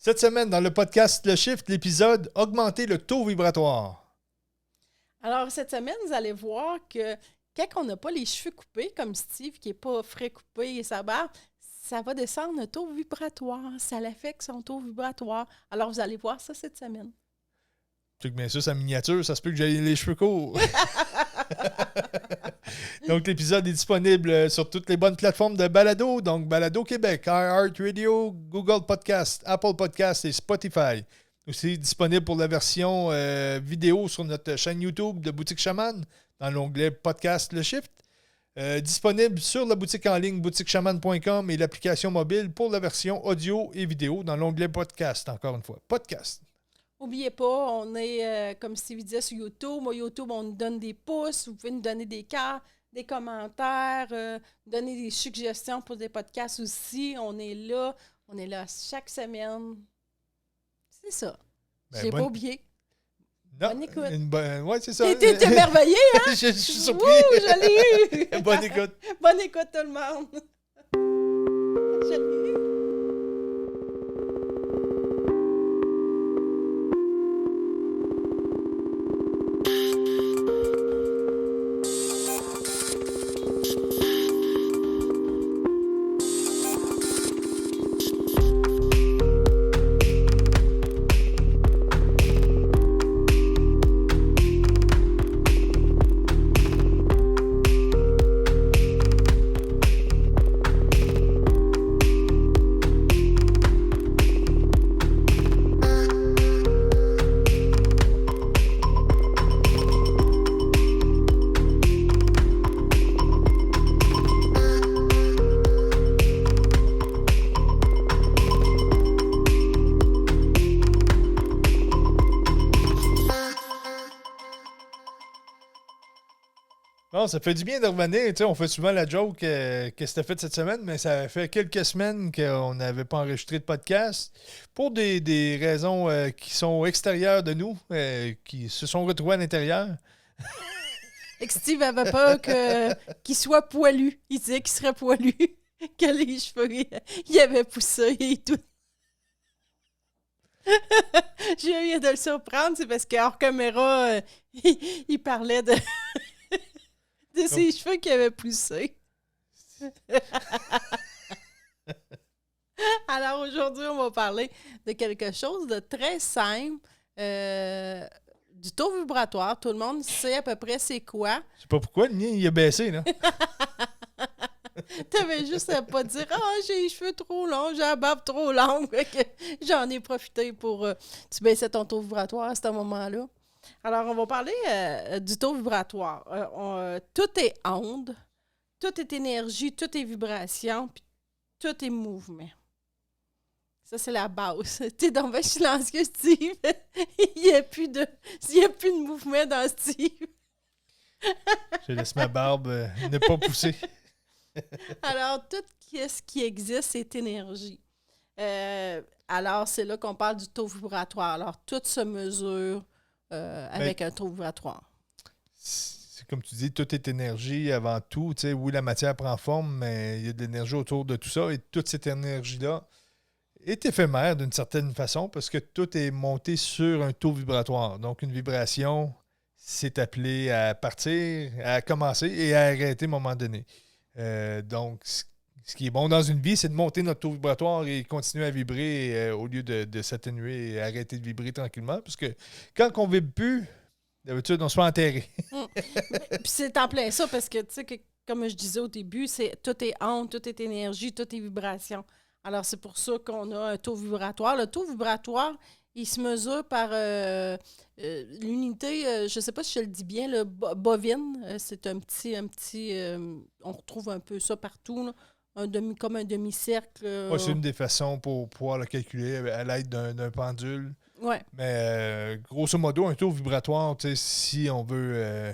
Cette semaine, dans le podcast Le Shift, l'épisode Augmenter le taux vibratoire. Alors, cette semaine, vous allez voir que quand on n'a pas les cheveux coupés, comme Steve, qui n'est pas frais coupé et sa barbe, ça va descendre le taux vibratoire. Ça l'affecte son taux vibratoire. Alors, vous allez voir ça cette semaine. Tu sais que bien sûr, sa miniature, ça se peut que j'aie les cheveux courts. Donc, l'épisode est disponible sur toutes les bonnes plateformes de balado. Donc, Balado Québec, iHeartRadio, Google Podcast, Apple Podcast et Spotify. Aussi disponible pour la version vidéo sur notre chaîne YouTube de Boutique Chaman dans l'onglet Podcast Le Shift. Disponible sur la boutique en ligne boutiquechaman.com et l'application mobile pour la version audio et vidéo dans l'onglet Podcast, encore une fois. Podcast. N'oubliez pas, on est, comme Steve disait, sur YouTube. Moi, YouTube, on nous donne des pouces. Vous pouvez nous donner des cœurs, des commentaires, donner des suggestions pour des podcasts aussi. On est là. On est là chaque semaine. C'est ça. J'ai pas oublié. Non, bonne écoute. Ouais, c'est ça. T'es émerveillé, hein? Je suis surpris. Ouh, je l'ai eu. Bonne écoute. Bonne écoute, tout le monde. Je l'ai eu. Bon, ça fait du bien de revenir. Tu sais, on fait souvent la joke que c'était fait cette semaine, mais ça fait quelques semaines qu'on n'avait pas enregistré de podcast pour des raisons qui sont extérieures de nous, qui se sont retrouvées à l'intérieur. Et que Steve avait peur qu'il soit poilu. Il disait qu'il serait poilu, que les cheveux, il avait poussé et tout. J'ai eu de le surprendre, c'est parce qu'hors caméra, il parlait de ses cheveux qui avaient poussé. Alors aujourd'hui, on va parler de quelque chose de très simple, du taux vibratoire. Tout le monde sait à peu près c'est quoi. Je sais pas pourquoi, le mien, il a baissé, là. T'avais juste à pas dire « Ah, j'ai les cheveux trop longs, j'ai la barbe trop longue. » J'en ai profité pour... tu baissais ton taux vibratoire à ce moment-là. Alors, on va parler du taux vibratoire. Tout est onde, tout est énergie, tout est vibration, puis tout est mouvement. Ça, c'est la base. T'es donc bien silencieux, Steve. Il n'y a plus de mouvement dans Steve. Je laisse ma barbe ne pas pousser. Alors, tout ce qui existe, c'est énergie. Alors, c'est là qu'on parle du taux vibratoire. Alors, tout se mesure avec un taux vibratoire. C'est comme tu dis, tout est énergie avant tout. Tu sais, oui, la matière prend forme, mais il y a de l'énergie autour de tout ça. Et toute cette énergie-là est éphémère d'une certaine façon parce que tout est monté sur un taux vibratoire. Donc, une vibration, c'est appelé à partir, à commencer et à arrêter à un moment donné. Donc, ce qui est bon dans une vie, c'est de monter notre taux vibratoire et continuer à vibrer au lieu de s'atténuer et arrêter de vibrer tranquillement. Parce que quand on ne vibre plus, d'habitude, on se fait enterrer. Puis c'est en plein ça, parce que, tu sais, comme je disais au début, tout est onde, tout est énergie, tout est vibration. Alors, c'est pour ça qu'on a un taux vibratoire. Le taux vibratoire, il se mesure par l'unité, je ne sais pas si je le dis bien, le bovine. C'est un petit on retrouve un peu ça partout, là. Comme un demi-cercle. Ouais, c'est une des façons pour pouvoir le calculer à l'aide d'un pendule. Ouais. Mais grosso modo, un taux vibratoire, si on veut,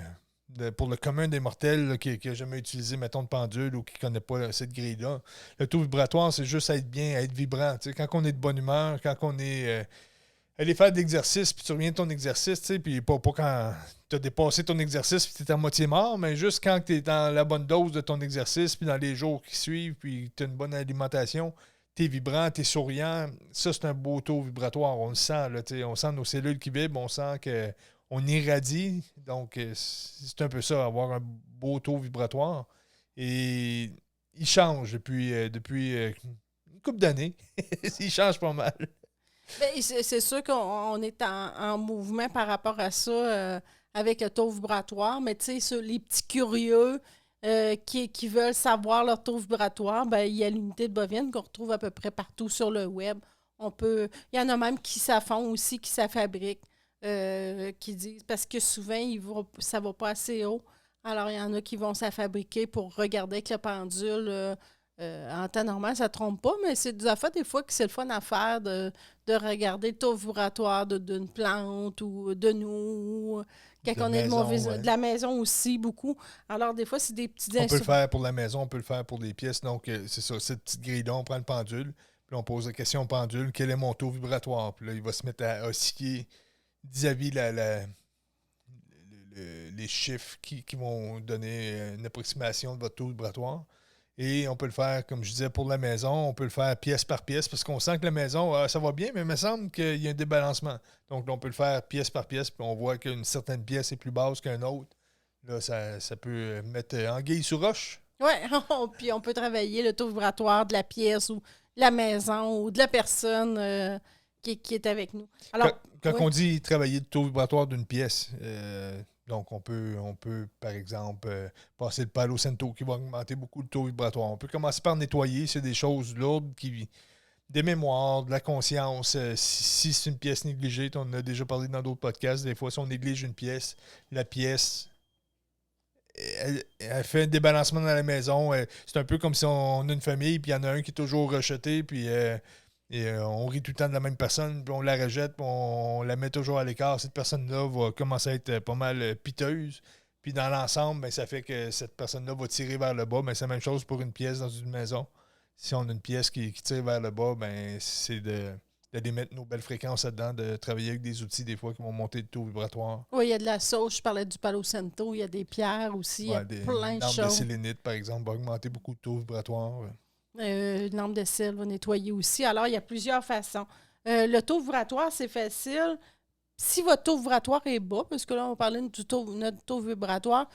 pour le commun des mortels là, qui n'a jamais utilisé, mettons, de pendule ou qui ne connaît pas cette grille-là, le taux vibratoire, c'est juste être bien, être vibrant. Quand on est de bonne humeur, quand on est... aller faire de l'exercice, puis tu reviens de ton exercice, puis pas quand tu as dépassé ton exercice, puis tu es à moitié mort, mais juste quand tu es dans la bonne dose de ton exercice, puis dans les jours qui suivent, puis tu as une bonne alimentation, t'es vibrant, t'es souriant. Ça, c'est un beau taux vibratoire. On le sent, là, on sent nos cellules qui vibrent, on sent qu'on irradie. Donc, c'est un peu ça, avoir un beau taux vibratoire. Et il change depuis une couple d'années. Il change pas mal. Ben, c'est sûr qu'on est en mouvement par rapport à ça avec le taux vibratoire, mais tu sais, les petits curieux qui veulent savoir leur taux vibratoire, ben, il y a l'unité de bovine qu'on retrouve à peu près partout sur le web. Il y en a même qui s'affont aussi, qui s'affabriquent, qui disent, parce que souvent, ça va pas assez haut. Alors, il y en a qui vont s'affabriquer pour regarder avec le pendule. En temps normal, ça ne trompe pas, mais c'est des affaires des fois que c'est le fun à faire de regarder le taux vibratoire d'une plante ou de nous, quand on est de la maison aussi, beaucoup. Alors, des fois, c'est des petits On peut le faire pour la maison, on peut le faire pour des pièces. Donc, c'est ça, cette petite grille-là, on prend le pendule, puis on pose la question au pendule, quel est mon taux vibratoire? Puis là, il va se mettre à osciller vis-à-vis les chiffres qui vont donner une approximation de votre taux vibratoire. Et on peut le faire, comme je disais, pour la maison, on peut le faire pièce par pièce, parce qu'on sent que la maison, ça va bien, mais il me semble qu'il y a un débalancement. Donc, on peut le faire pièce par pièce, puis on voit qu'une certaine pièce est plus basse qu'une autre. Là, ça peut mettre anguille sous roche. Oui, puis on peut travailler le taux vibratoire de la pièce ou de la maison ou de la personne qui est avec nous. Alors, quand on dit travailler le taux vibratoire d'une pièce, donc on peut, par exemple, passer le Palo Santo qui va augmenter beaucoup le taux vibratoire. On peut commencer par nettoyer, c'est des choses lourdes, des mémoires, de la conscience. Si c'est une pièce négligée, on en a déjà parlé dans d'autres podcasts, des fois, si on néglige une pièce, la pièce, elle fait un débalancement dans la maison. C'est un peu comme si on a une famille, puis il y en a un qui est toujours rejeté, puis on rit tout le temps de la même personne, puis on la rejette, puis on la met toujours à l'écart. Cette personne-là va commencer à être pas mal piteuse. Puis dans l'ensemble, ben, ça fait que cette personne-là va tirer vers le bas. Mais c'est la même chose pour une pièce dans une maison. Si on a une pièce qui tire vers le bas, ben, c'est d'aller mettre nos belles fréquences là-dedans, de travailler avec des outils des fois qui vont monter le taux vibratoire. Oui, il y a de la sauge, je parlais du Palo Santo, il y a des pierres aussi, il y a plein de choses. Une lampe de sélénite, par exemple, va augmenter beaucoup le taux vibratoire. Une lampe de sel va nettoyer aussi. Alors, il y a plusieurs façons. Le taux vibratoire, c'est facile. Si votre taux vibratoire est bas, parce que là, on parlait notre taux vibratoire,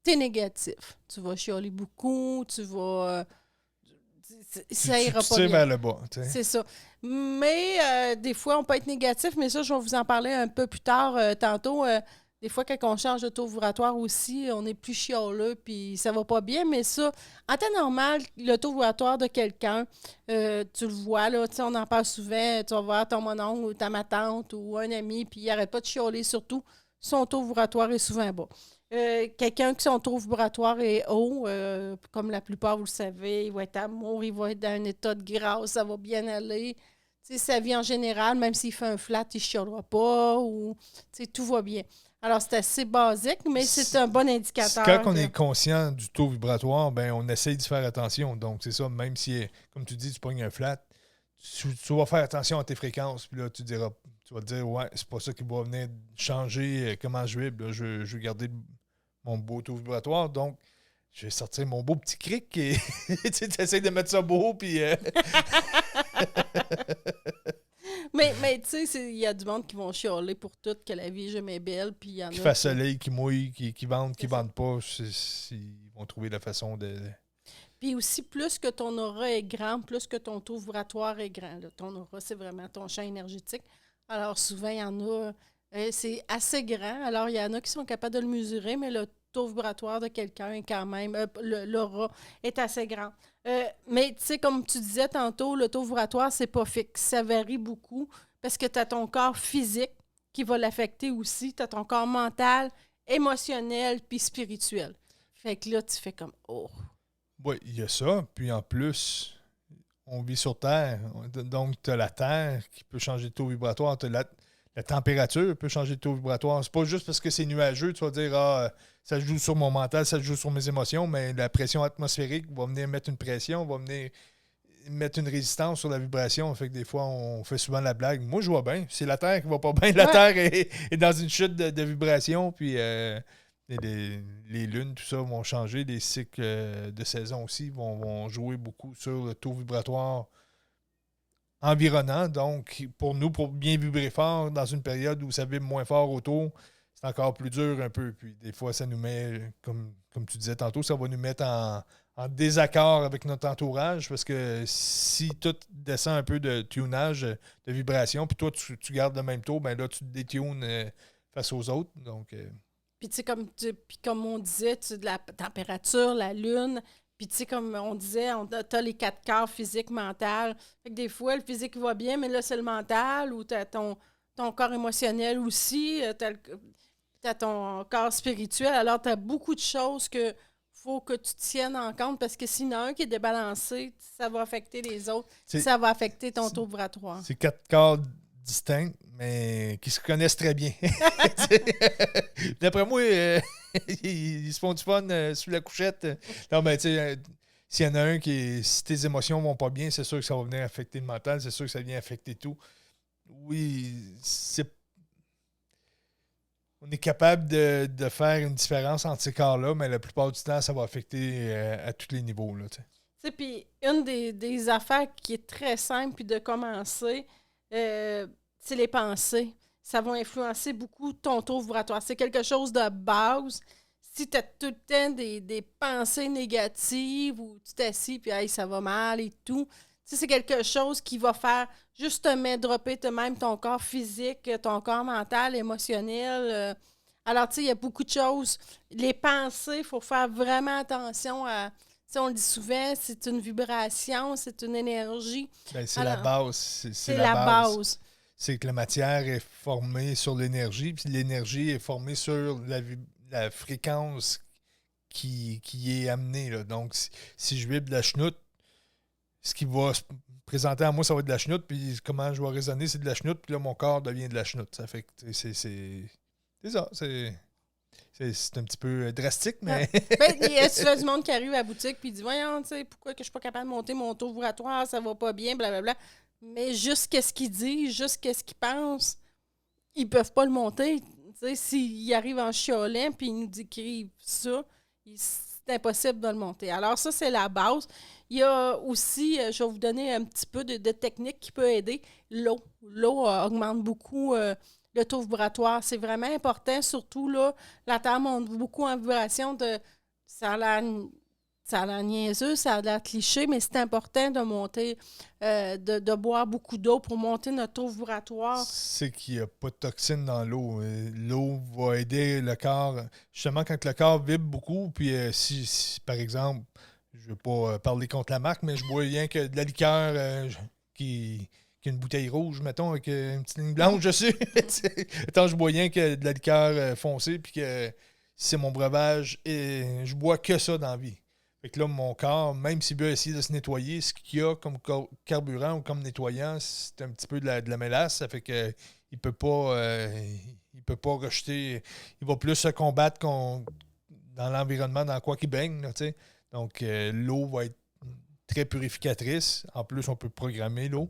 t'es négatif. Tu vas chialer beaucoup, tu vas... ça ira pas bien. Vers le bas. C'est ça. Mais des fois, on peut être négatif, mais ça, je vais vous en parler un peu plus tard, tantôt. Des fois, quand on change de taux vibratoire aussi, on est plus chialeux, puis ça va pas bien. Mais ça, en temps normal, le taux vibratoire de quelqu'un, tu le vois, là, on en parle souvent, tu vas voir ton mononcle ou ma tante ou un ami, puis il n'arrête pas de chialer, surtout, son taux vibratoire est souvent bas. Quelqu'un qui son taux vibratoire est haut, comme la plupart, vous le savez, il va être amour, il va être dans un état de grâce, ça va bien aller. T'sais, sa vie en général, même s'il fait un flat, il ne chialera pas, ou tout va bien. Alors, c'est assez basique, mais c'est un bon indicateur. Quand on est conscient du taux vibratoire, ben on essaye de faire attention. Donc, c'est ça, même si, comme tu dis, tu pognes un flat, tu vas faire attention à tes fréquences. Puis là, tu vas te dire, ouais, c'est pas ça qui va venir changer comment je vibre. Là, je vais garder mon beau taux vibratoire. Donc, je vais sortir mon beau petit cric et tu essaies de mettre ça beau, puis... Mais tu sais, il y a du monde qui vont chialer pour tout, que la vie est jamais belle, puis il y en a... Qui fait soleil, qui mouille, qui vendent, qui vendent pas, ils vont trouver la façon de... Puis aussi, plus que ton aura est grand, plus que ton taux vibratoire est grand. Là. Ton aura, c'est vraiment ton champ énergétique. Alors, souvent, il y en a... c'est assez grand. Alors, il y en a qui sont capables de le mesurer, mais le taux vibratoire de quelqu'un est quand même... l'aura est assez grand. Mais, tu sais, comme tu disais tantôt, le taux vibratoire, c'est pas fixe. Ça varie beaucoup parce que tu as ton corps physique qui va l'affecter aussi. Tu as ton corps mental, émotionnel puis spirituel. Fait que là, tu fais comme « Oh! » Oui, il y a ça. Puis en plus, on vit sur Terre. Donc, tu as la Terre qui peut changer de taux vibratoire. Tu as la température peut changer de taux vibratoire. C'est pas juste parce que c'est nuageux, tu vas dire ça joue sur mon mental, ça joue sur mes émotions, mais la pression atmosphérique va venir mettre une pression, va venir mettre une résistance sur la vibration. Fait que des fois, on fait souvent la blague. Moi, je vois bien. C'est la Terre qui va pas bien. La Terre est dans une chute de vibration, puis les lunes, tout ça vont changer. Les cycles de saison aussi vont jouer beaucoup sur le taux vibratoire environnant. Donc, pour nous, pour bien vibrer fort dans une période où ça vibre moins fort autour, c'est encore plus dur un peu. Puis des fois, ça nous met, comme tu disais tantôt, ça va nous mettre en désaccord avec notre entourage parce que si tout descend un peu de tunage, de vibration, puis toi, tu gardes le même taux, ben là, tu te détunes face aux autres. Donc, Puis, tu sais, comme on disait, tu sais, de la température, la lune. Puis, tu sais, comme on disait, t'as les 4 corps physique, mental. Fait que des fois, le physique va bien, mais là, c'est le mental ou t'as ton corps émotionnel aussi. T'as ton corps spirituel. Alors, t'as beaucoup de choses que faut que tu tiennes en compte parce que s'il y en a un qui est débalancé, ça va affecter les autres. Ça va affecter ton taux vibratoire. c'est 4 corps distincts, mais qui se connaissent très bien. D'après moi, ils se font du fun sous la couchette. Non, mais tu sais, s'il y en a un si tes émotions vont pas bien, c'est sûr que ça va venir affecter le mental, c'est sûr que ça vient affecter tout. Oui, on est capable de faire une différence entre ces corps-là, mais la plupart du temps, ça va affecter à tous les niveaux. Là, tu sais. Puis une des affaires qui est très simple puis de commencer, c'est les pensées. Ça va influencer beaucoup ton taux vibratoire. C'est quelque chose de base. Si tu as tout le temps des pensées négatives ou tu t'assis puis hey, ça va mal et tout, c'est quelque chose qui va faire juste dropper même ton corps physique, ton corps mental, émotionnel. Alors, tu sais, il y a beaucoup de choses. Les pensées, il faut faire vraiment attention à. Tu sais, on le dit souvent, c'est une vibration, c'est une énergie. Ben, c'est la Alors, base. c'est la base. C'est que la matière est formée sur l'énergie, puis l'énergie est formée sur la fréquence qui est amenée. Là. Donc, si je vibre de la chenoute, ce qui va se présenter à moi, ça va être de la chenoute, puis comment je vais raisonner, c'est de la chenoute, puis là, mon corps devient de la chenoute. Ça fait que c'est ça. C'est un petit peu drastique, mais. Ben, il y a souvent du monde qui arrive à la boutique puis dit voyons, tu sais, pourquoi que je suis pas capable de monter mon taux vibratoire, ça va pas bien, blablabla. Mais juste qu'est-ce qu'ils disent, juste qu'est-ce qu'ils pensent, ils peuvent pas le monter. Tu sais, s'ils arrivent en chiolant puis ils nous décrivent ça, c'est impossible de le monter. Alors ça, c'est la base. Il y a aussi, je vais vous donner un petit peu de technique qui peut aider, l'eau. L'eau augmente beaucoup le taux vibratoire. C'est vraiment important, surtout là, la Terre monte beaucoup en vibration. Ça a l'air niaiseux, ça a l'air cliché, mais c'est important de monter, de boire beaucoup d'eau pour monter notre taux vibratoire. C'est qu'il n'y a pas de toxines dans l'eau. L'eau va aider le corps. Justement, quand le corps vibre beaucoup, puis si, par exemple, je ne veux pas parler contre la marque, mais je bois rien que de la liqueur qui a une bouteille rouge, mettons, avec une petite ligne blanche dessus. Attends, je bois rien que de la liqueur foncée, puis que c'est mon breuvage, et je bois que ça dans la vie. Fait que là, mon corps, même s'il veut essayer de se nettoyer, ce qu'il y a comme carburant ou comme nettoyant, c'est un petit peu de la mélasse. Ça fait que il peut pas rejeter. Il va plus se combattre dans l'environnement dans quoi qu'il baigne. Là, tu sais. Donc, l'eau va être très purificatrice. En plus, on peut programmer l'eau.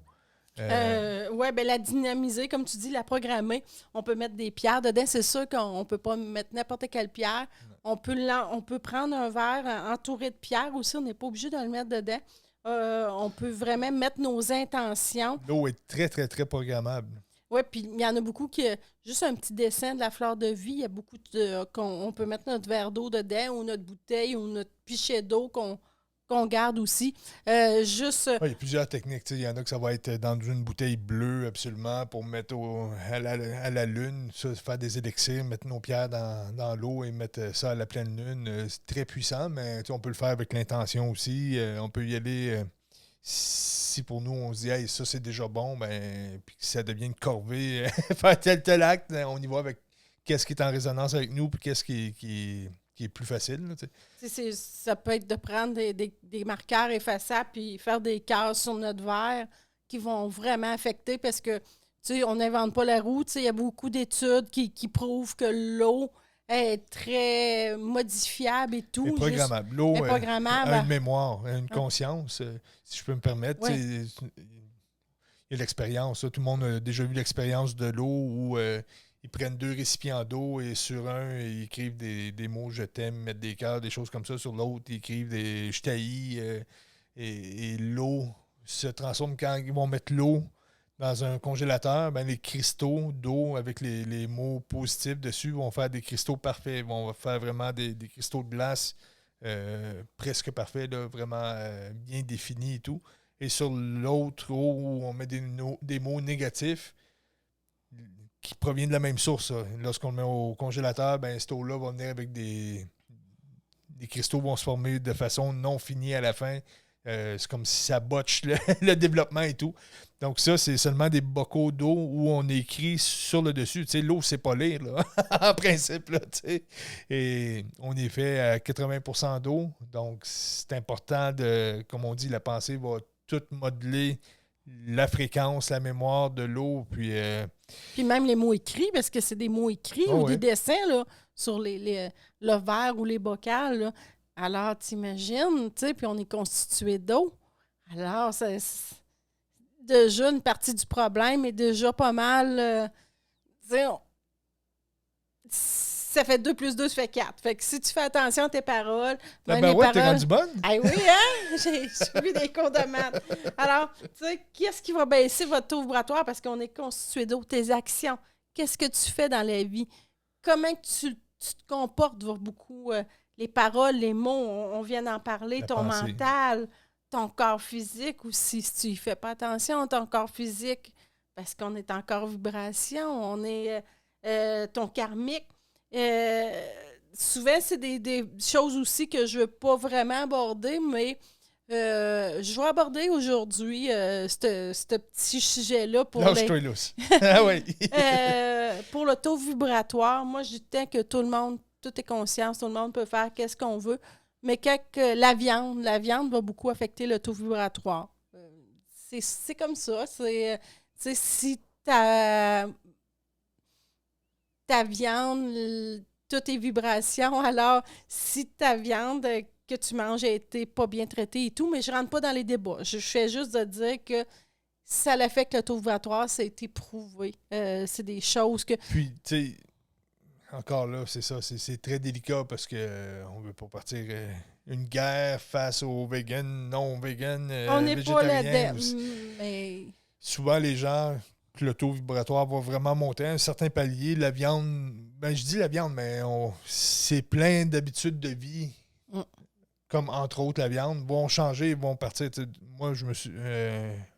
Oui, ben la dynamiser, comme tu dis, la programmer. On peut mettre des pierres dedans. C'est sûr qu'on ne peut pas mettre n'importe quelle pierre. On peut prendre un verre entouré de pierres aussi. On n'est pas obligé de le mettre dedans. On peut vraiment mettre nos intentions. L'eau est très, très, très programmable. Oui, puis il y en a beaucoup qui. Juste un petit dessin de la fleur de vie. Il y a beaucoup on peut mettre notre verre d'eau dedans ou notre bouteille ou notre pichet d'eau qu'on garde aussi. Juste. Il y a plusieurs techniques. Il y en a que ça va être dans une bouteille bleue absolument pour mettre à la lune, ça, faire des élixirs, mettre nos pierres dans l'eau et mettre ça à la pleine lune. C'est très puissant, mais on peut le faire avec l'intention aussi. On peut y aller. Si pour nous, on se dit hey, ça c'est déjà bon, ben, puis que ça devient une corvée, faire tel acte, on y va avec qu'est-ce qui est en résonance avec nous, puis qu'est-ce qui est plus facile. Là, ça peut être de prendre des marqueurs effaçables puis faire des cases sur notre verre qui vont vraiment affecter parce que on n'invente pas la roue. Il y a beaucoup d'études qui prouvent que l'eau est très modifiable et tout. Et programmable. L'eau est programmable. A une mémoire, a une conscience, si je peux me permettre. Ouais. Il y a l'expérience. Tout le monde a déjà vu l'expérience de l'eau où ils prennent 2 récipients d'eau et sur un, ils écrivent des mots je t'aime, mettent des cœurs, des choses comme ça. Sur l'autre, ils écrivent des je t'haïs. Et l'eau se transforment quand ils vont mettre l'eau dans un congélateur. Ben, les cristaux d'eau avec les mots positifs dessus vont faire des cristaux parfaits. Ils vont faire vraiment des cristaux de glace presque parfaits, là, vraiment bien définis et tout. Et sur l'autre eau où on met des mots négatifs qui proviennent de la même source. Ça. Lorsqu'on le met au congélateur, ben, cette eau-là va venir avec des cristaux vont se former de façon non finie à la fin. C'est comme si ça botche le développement et tout. Donc ça, c'est seulement des bocaux d'eau où on écrit sur le dessus. Tu sais, l'eau, c'est pas lire, là, en principe. Là, tu sais. Et on est fait à 80% d'eau. Donc, c'est important de, comme on dit, la pensée va tout modeler la fréquence, la mémoire de l'eau. Puis même les mots écrits, parce que c'est des mots écrits ou des dessins là, sur le verre ou les bocals. Là. Alors, t'imagines, tu sais, puis on est constitué d'eau. Alors, c'est déjà une partie du problème est déjà pas mal. Tu sais, ça fait 2 plus 2, ça fait 4. Fait que si tu fais attention à tes paroles... t'es rendu bonne? Ah oui, hein? J'ai suivi des cours de maths. Alors, tu sais, qu'est-ce qui va baisser votre taux vibratoire? Parce qu'on est constitué d'eau. Tes actions. Qu'est-ce que tu fais dans la vie? Comment tu te comportes va beaucoup... les paroles, les mots, on vient d'en parler, ton mental, ton corps physique aussi, si tu y fais pas attention, ton corps physique, parce qu'on est en corps vibration, on est ton karmique. Souvent, c'est des choses aussi que je ne veux pas vraiment aborder, mais je vais aborder aujourd'hui ce petit sujet-là pour pour le taux vibratoire. Moi, je dis tant que tout est conscience, tout le monde peut faire qu'est-ce qu'on veut, mais la viande va beaucoup affecter le taux vibratoire. C'est comme ça. Si ta viande, toutes tes vibrations, alors si ta viande que tu manges a été pas bien traitée et tout, mais je rentre pas dans les débats. Je fais juste de dire que ça affecte le taux vibratoire, ça a été prouvé. C'est des choses que... Puis, tu sais, encore là, c'est ça, c'est très délicat parce que on veut pas partir une guerre face aux véganes, non-véganes, on n'est pas là-dedans, mais... Souvent, les gens... le taux vibratoire va vraiment monter à un certain palier. La viande, ben je dis la viande, mais c'est plein d'habitudes de vie, comme entre autres la viande, vont changer, vont partir. Moi, je me suis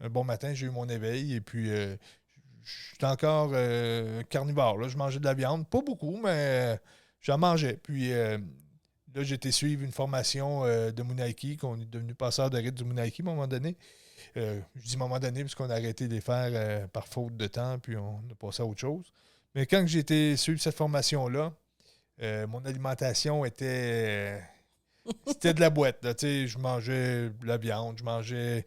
un bon matin, j'ai eu mon éveil et puis je suis encore carnivore. Là. Je mangeais de la viande, pas beaucoup, mais j'en mangeais. Puis là, j'ai été suivre une formation de Munaiki, qu'on est devenu passeur de rite du Munaiki à un moment donné. Je dis à un moment donné, parce qu'on a arrêté de les faire par faute de temps, puis on a passé à autre chose. Mais quand j'ai été suivre cette formation-là, mon alimentation était... c'était de la boîte. Là, je mangeais de la viande, je mangeais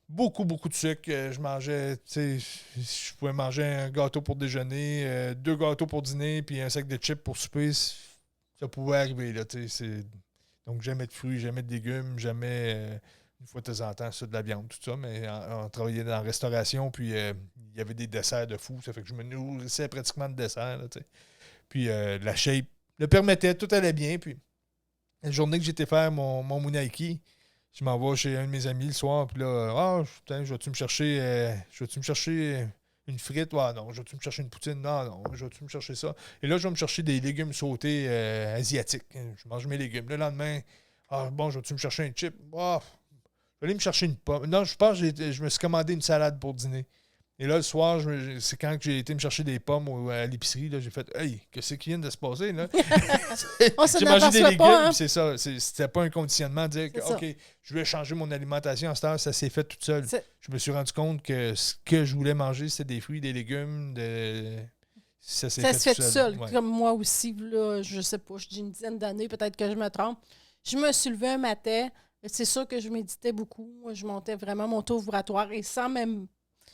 beaucoup de sucre. Je mangeais, je pouvais manger un gâteau pour déjeuner, 2 gâteaux pour dîner, puis un sac de chips pour souper. Ça pouvait arriver. Là, donc, jamais de fruits, jamais de légumes, jamais... une fois de temps en temps, ça, de la viande, tout ça, mais on travaillait dans la restauration, puis il y avait des desserts de fou, ça fait que je me nourrissais pratiquement de desserts, là, puis la shape le permettait, tout allait bien, puis la journée que j'étais faire mon Munaiki, je m'en vais chez un de mes amis le soir, puis là, putain, je vais-tu me chercher une frite? Ah non, je vais-tu me chercher une poutine? Non, je vais-tu me chercher ça? Et là, je vais me chercher des légumes sautés asiatiques. Je mange mes légumes. Le lendemain, je vais-tu me chercher un chip? Je vais aller me chercher une pomme. Non, je pense que je me suis commandé une salade pour dîner. Et là, le soir, c'est quand j'ai été me chercher des pommes à l'épicerie, là, j'ai fait « Hey, qu'est-ce qui vient de se passer? » là? J'ai mangé des légumes, pas, hein? C'est ça. C'était pas un conditionnement de dire que « OK, je vais changer mon alimentation à cette heure. » Ça s'est fait tout seul. Je me suis rendu compte que ce que je voulais manger, c'était des fruits, des légumes. Ça se fait tout seul. Ouais. Comme moi aussi, là, je sais pas, je dis une dizaine d'années, peut-être que je me trompe. Je me suis levée un matin. C'est sûr que je méditais beaucoup. Je montais vraiment mon taux vibratoire et sans même...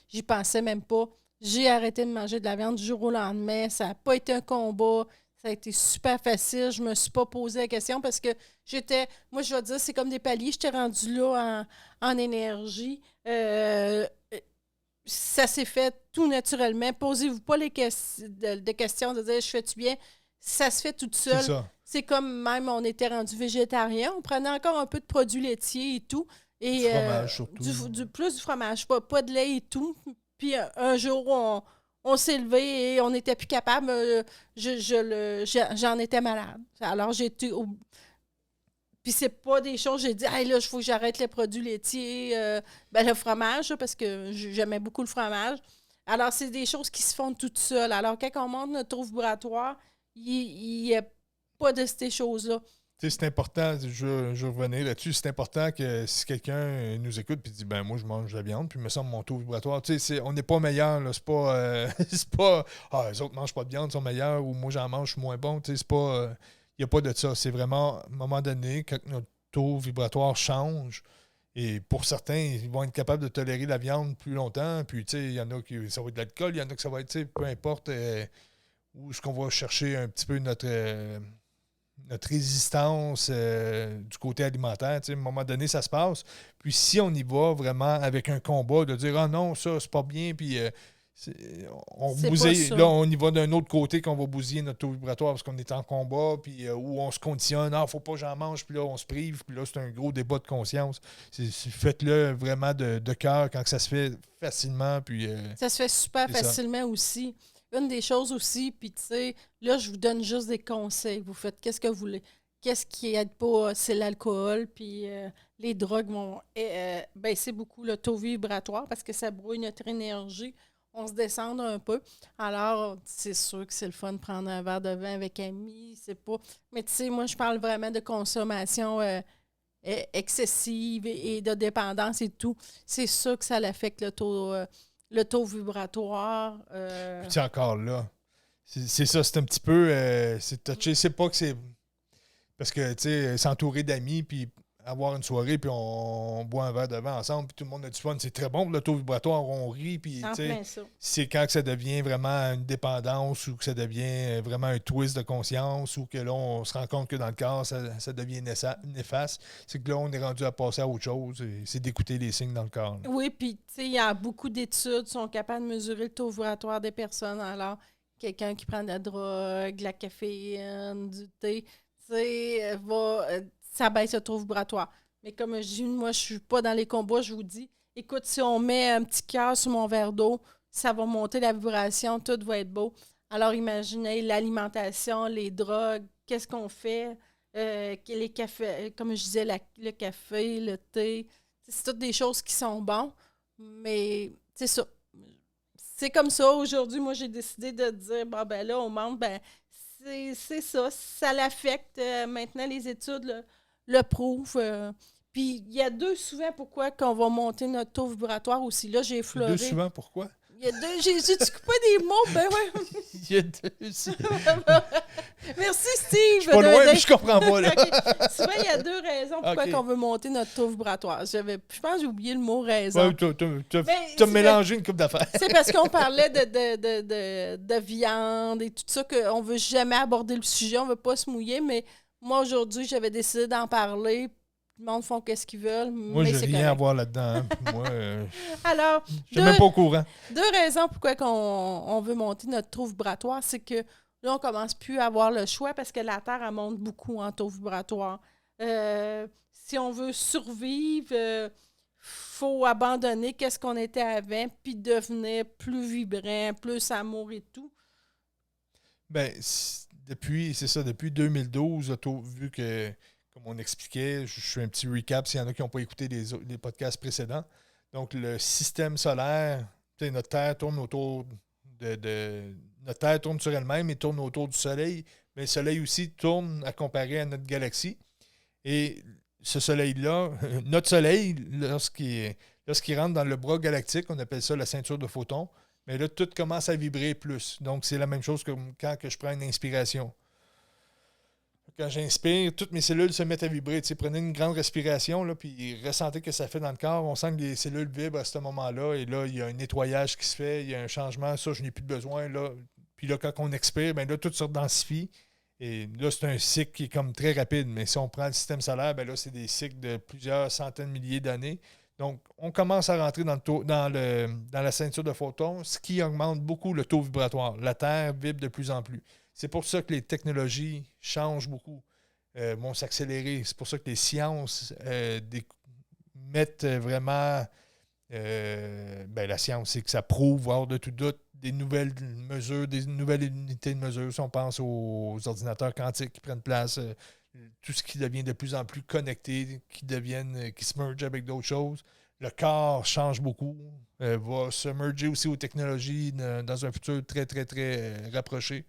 J'y pensais même pas. J'ai arrêté de manger de la viande du jour au lendemain. Ça n'a pas été un combat. Ça a été super facile. Je me suis pas posé la question parce que j'étais... Moi, je vais dire, c'est comme des paliers. J'étais rendue là en énergie. Ça s'est fait tout naturellement. Posez-vous pas des questions de dire « Je fais-tu bien? » Ça se fait tout seul. C'est comme même on était rendu végétarien. On prenait encore un peu de produits laitiers et tout. Et, Du fromage, surtout. plus du fromage, pas de lait et tout. Puis un jour, on s'est levé et on n'était plus capable. J'en étais malade. Alors, j'ai été... Puis c'est pas des choses, j'ai dit, hey, là, il faut que j'arrête les produits laitiers, le fromage, là, parce que j'aimais beaucoup le fromage. Alors, c'est des choses qui se font toutes seules. Alors, quand on monte notre taux vibratoire, il n'y a pas de ces choses-là. Tu sais, c'est important, je vais revenir là-dessus, c'est important que si quelqu'un nous écoute et dit, ben moi, je mange de la viande, puis il me semble mon taux vibratoire, tu sais, on n'est pas meilleur, là, c'est pas, c'est pas, les autres mangent pas de viande, ils sont meilleurs, ou moi, j'en mange, je suis moins bon, tu sais, c'est pas, il n'y a pas de ça, c'est vraiment, à un moment donné, quand notre taux vibratoire change, et pour certains, ils vont être capables de tolérer la viande plus longtemps, puis, tu sais, il y en a qui, ça va être de l'alcool, il y en a que ça va être, tu sais, peu importe où est-ce qu'on va chercher un petit peu notre résistance du côté alimentaire. À un moment donné, ça se passe. Puis si on y va vraiment avec un combat de dire « Ah non, ça, c'est pas bien », puis on y va d'un autre côté qu'on va bousiller notre taux vibratoire parce qu'on est en combat, puis où on se conditionne « Ah, faut pas que j'en mange », puis là, on se prive, puis là, c'est un gros débat de conscience. Faites-le vraiment de cœur quand ça se fait facilement. Puis, ça se fait super facilement aussi. Une des choses aussi, puis tu sais, là, je vous donne juste des conseils. Vous faites qu'est-ce que vous voulez. Qu'est-ce qui aide pas, c'est l'alcool, puis les drogues vont baisser beaucoup le taux vibratoire parce que ça brouille notre énergie. On se descend un peu. Alors, c'est sûr que c'est le fun de prendre un verre de vin avec amis, c'est pas... Mais tu sais, moi, je parle vraiment de consommation excessive et de dépendance et tout. C'est sûr que ça affecte le taux vibratoire. Puis encore là, c'est ça, c'est un petit peu... c'est touché, c'est pas que c'est... Parce que, tu sais, s'entourer d'amis, puis avoir une soirée, puis on boit un verre de vin ensemble, puis tout le monde a du fun, c'est très bon pour le taux vibratoire, on rit, puis, tu sais, c'est quand que ça devient vraiment une dépendance ou que ça devient vraiment un twist de conscience ou que là, on se rend compte que dans le corps, ça devient néfaste. C'est que là, on est rendu à passer à autre chose, c'est d'écouter les signes dans le corps. Là. Oui, puis, tu sais, il y a beaucoup d'études qui sont capables de mesurer le taux vibratoire des personnes. Alors, quelqu'un qui prend de la drogue, de la caféine, du thé, tu sais, ça baisse le taux vibratoire. Mais comme je dis, moi, je suis pas dans les combats, je vous dis, écoute, si on met un petit cœur sur mon verre d'eau, ça va monter la vibration, tout va être beau. Alors, imaginez l'alimentation, les drogues, qu'est-ce qu'on fait? Les cafés, comme je disais, le café, le thé, c'est toutes des choses qui sont bonnes, mais c'est ça. C'est comme ça. Aujourd'hui, moi, j'ai décidé de dire, bon, ben là, au monde, ben, c'est ça. Ça l'affecte. Maintenant, les études le prouvent. Puis, il y a deux souvent pourquoi qu'on va monter notre taux vibratoire aussi. Là, j'ai effleuré. Deux souvent pourquoi? Il y a deux. J'ai-tu coupé des mots? Ben ouais. Il y a deux. Merci, Steve. Je suis pas loin, mais je comprends pas, là. Okay. Souvent, il y a deux raisons pourquoi on veut monter notre taux vibratoire. Je pense que j'ai oublié le mot raison. Ouais, tu as mélangé une couple d'affaires. C'est parce qu'on parlait de viande et tout ça qu'on veut jamais aborder le sujet, on veut pas se mouiller, mais moi, aujourd'hui, j'avais décidé d'en parler. Le monde font qu'est-ce qu'ils veulent. Moi, j'ai rien à voir là-dedans. Hein. Moi, alors, je suis même pas au courant. Deux raisons pourquoi on veut monter notre taux vibratoire, c'est que là, on commence plus à avoir le choix parce que la Terre, elle monte beaucoup en taux vibratoire. Si on veut survivre, faut abandonner qu'est-ce qu'on était avant, puis devenir plus vibrant, plus amour et tout. Ben, depuis 2012, vu que, comme on expliquait, je fais un petit recap s'il y en a qui n'ont pas écouté les podcasts précédents. Donc, le système solaire, notre Terre tourne autour notre Terre tourne sur elle-même et tourne autour du Soleil, mais le Soleil aussi tourne à comparer à notre galaxie. Et ce Soleil-là, notre Soleil, lorsqu'il rentre dans le bras galactique, on appelle ça la ceinture de photons, mais là, tout commence à vibrer plus. Donc, c'est la même chose que quand je prends une inspiration. Quand j'inspire, toutes mes cellules se mettent à vibrer. Prenez une grande respiration, là, puis ressentez ce que ça fait dans le corps. On sent que les cellules vibrent à ce moment-là. Et là, il y a un nettoyage qui se fait, il y a un changement. Ça, je n'ai plus de besoin. Là. Puis là, quand on expire, bien là, tout se densifie. Et là, c'est un cycle qui est comme très rapide. Mais si on prend le système solaire, bien là, c'est des cycles de plusieurs centaines de milliers d'années. Donc, on commence à rentrer dans la ceinture de photons, ce qui augmente beaucoup le taux vibratoire. La Terre vibre de plus en plus. C'est pour ça que les technologies changent beaucoup, vont s'accélérer. C'est pour ça que les sciences mettent vraiment la science, c'est que ça prouve, hors de tout doute, des nouvelles mesures, des nouvelles unités de mesure. Si on pense aux ordinateurs quantiques qui prennent place, tout ce qui devient de plus en plus connecté, qui se merge avec d'autres choses. Le corps change beaucoup, va se merger aussi aux technologies dans un futur très, très, très rapproché.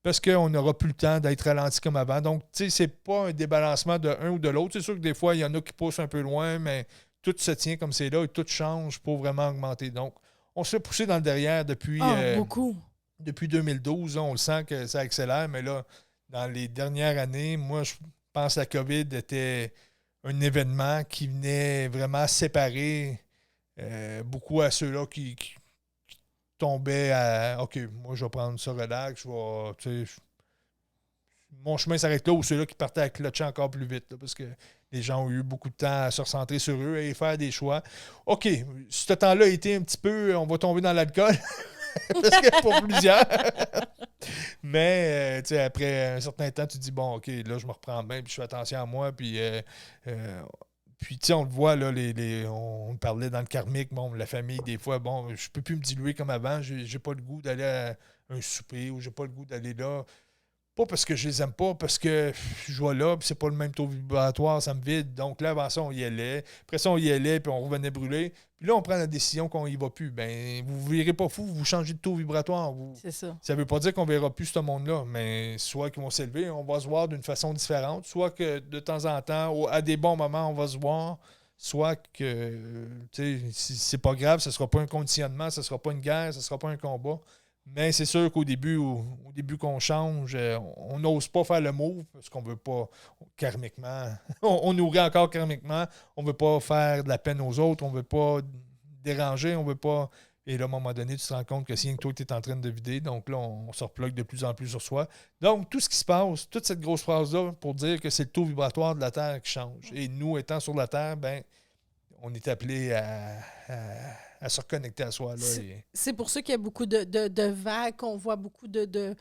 Parce qu'on n'aura plus le temps d'être ralenti comme avant. Donc, tu sais, c'est pas un débalancement de un ou de l'autre. C'est sûr que des fois, il y en a qui poussent un peu loin, mais tout se tient comme c'est là et tout change pour vraiment augmenter. Donc, on se fait pousser dans le derrière Beaucoup. depuis 2012. Là, on le sent que ça accélère, mais là, dans les dernières années, moi, je pense que la COVID était un événement qui venait vraiment séparer beaucoup à ceux-là qui tombaient à OK, moi, je vais prendre ça relax, mon chemin s'arrête là, ou ceux-là qui partaient à clutcher encore plus vite, là, parce que les gens ont eu beaucoup de temps à se recentrer sur eux et faire des choix. OK, ce temps-là a été un petit peu, on va tomber dans l'alcool, parce que pour plusieurs. Mais, après un certain temps, tu te dis, bon, OK, là, je me reprends bien, puis je fais attention à moi, puis... on le voit, là, on parlait dans le karmique, bon, la famille, des fois, bon, je peux plus me diluer comme avant, j'ai pas le goût d'aller à un souper ou j'ai pas le goût d'aller là. Pas parce que je les aime pas, parce que je vois là, puis c'est pas le même taux vibratoire, ça me vide. Donc là, avant ça, on y allait. Après ça, on y allait, puis on revenait brûler. Puis là, on prend la décision qu'on y va plus. Ben, vous ne verrez pas fou, vous changez de taux vibratoire. C'est ça. Ça veut pas dire qu'on verra plus ce monde-là, mais soit qu'ils vont s'élever, on va se voir d'une façon différente, soit que de temps en temps, à des bons moments, on va se voir, soit que, si c'est pas grave, ce sera pas un conditionnement, ce sera pas une guerre, ce sera pas un combat. Mais c'est sûr qu'au début, au début qu'on change, on n'ose pas faire le move parce qu'on veut pas karmiquement. On nourrit encore karmiquement. On veut pas faire de la peine aux autres. On veut pas déranger. On veut pas. Et là, à un moment donné, tu te rends compte que c'est rien que toi qui es en train de vider. Donc là, on se replogue de plus en plus sur soi. Donc, tout ce qui se passe, toute cette grosse phrase-là pour dire que c'est le taux vibratoire de la Terre qui change. Et nous, étant sur la Terre, ben on est appelé à se reconnecter à soi. Là, c'est pour ça qu'il y a beaucoup de vagues, qu'on voit beaucoup de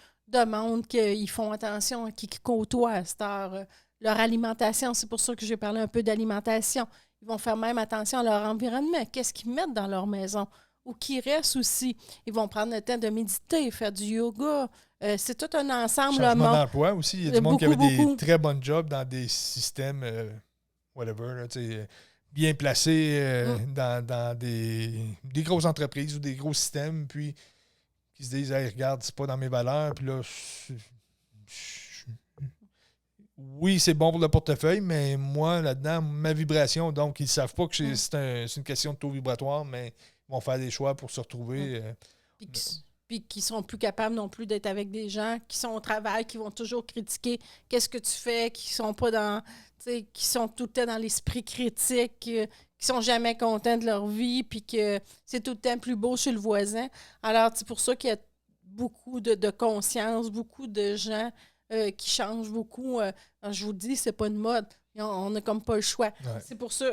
monde qui font attention, qui côtoient à cette heure leur alimentation. C'est pour ça que j'ai parlé un peu d'alimentation. Ils vont faire même attention à leur environnement. Qu'est-ce qu'ils mettent dans leur maison? Ou qui restent aussi. Ils vont prendre le temps de méditer, faire du yoga. C'est tout un ensemble. Changement d'emploi aussi. Il y a du monde qui avait beaucoup. des très bons jobs dans des systèmes, whatever, là, bien placés dans des grosses entreprises ou des gros systèmes, puis qui se disent, hey, regarde, c'est pas dans mes valeurs, puis là, oui, c'est bon pour le portefeuille, mais moi, là-dedans, ma vibration, donc, ils ne savent pas que c'est une question de taux vibratoire, mais ils vont faire des choix pour se retrouver. Puis qui sont plus capables non plus d'être avec des gens qui sont au travail, qui vont toujours critiquer qu'est-ce que tu fais, qui sont pas dans, qui sont tout le temps dans l'esprit critique, qui sont jamais contents de leur vie, puis que c'est tout le temps plus beau chez le voisin. Alors, c'est pour ça qu'il y a beaucoup de conscience, beaucoup de gens qui changent beaucoup. Je vous dis, c'est pas une mode. On n'a comme pas le choix. Ouais. C'est pour ça.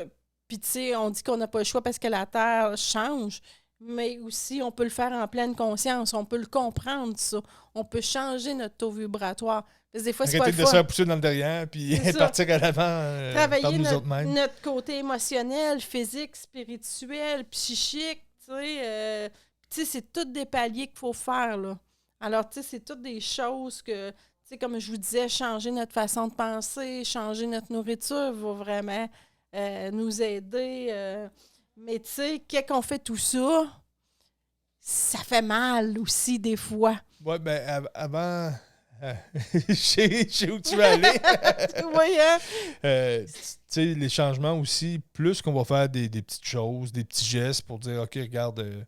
Puis, tu sais, on dit qu'on n'a pas le choix parce que la Terre change. Mais aussi, on peut le faire en pleine conscience. On peut le comprendre, ça. On peut changer notre taux vibratoire. Parce que des fois, c'est pas le arrêter de se faire pousser dans le derrière puis partir à l'avant travailler notre côté émotionnel, physique, spirituel, psychique. Tu sais, c'est tous des paliers qu'il faut faire, là. Alors, tu sais, c'est toutes des choses que, tu sais, comme je vous disais, changer notre façon de penser, changer notre nourriture va vraiment nous aider. Mais tu sais, quand on fait tout ça, ça fait mal aussi des fois. Oui, bien, avant... je sais où tu vas aller. Oui, hein? Tu sais, les changements aussi, plus qu'on va faire des petites choses, des petits gestes pour dire, OK, regarde...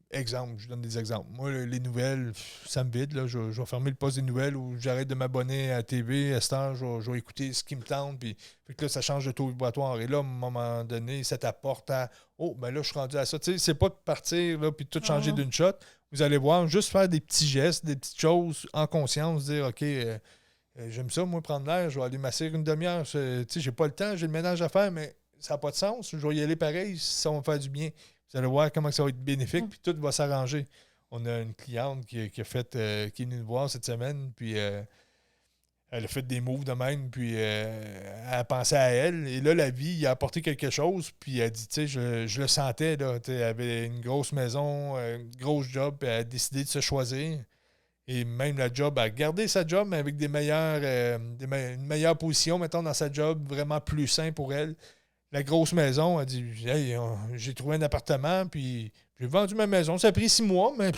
exemple, je donne des exemples. Moi, les nouvelles, ça me vide. Là. Je vais fermer le poste des nouvelles ou j'arrête de m'abonner à la TV. À ce temps, je vais écouter ce qui me tente. Puis, fait que là, ça change de taux vibratoire. Et là, à un moment donné, ça t'apporte à oh, ben là, je suis rendu à ça. Tu sais, c'est pas de partir là, puis de tout changer d'une shot. Vous allez voir, juste faire des petits gestes, des petites choses en conscience, dire OK, j'aime ça, moi, prendre l'air, je vais aller m'asseoir une demi-heure. Tu sais, j'ai pas le temps, j'ai le ménage à faire, mais ça n'a pas de sens. Je vais y aller pareil, ça va me faire du bien. Vous allez voir comment ça va être bénéfique, puis tout va s'arranger. On a une cliente qui est venue nous voir cette semaine, puis Elle a fait des moves de même, puis elle a pensé à elle. Et là, la vie, il a apporté quelque chose, puis elle a dit, tu sais, je le sentais, là. Elle avait une grosse maison, une grosse job, puis elle a décidé de se choisir. Et même la job, elle a gardé sa job, mais avec une meilleure position, mettons, dans sa job, vraiment plus sain pour elle. La grosse maison, elle dit, hey, j'ai trouvé un appartement, puis j'ai vendu ma maison. Ça a pris 6 mois, mais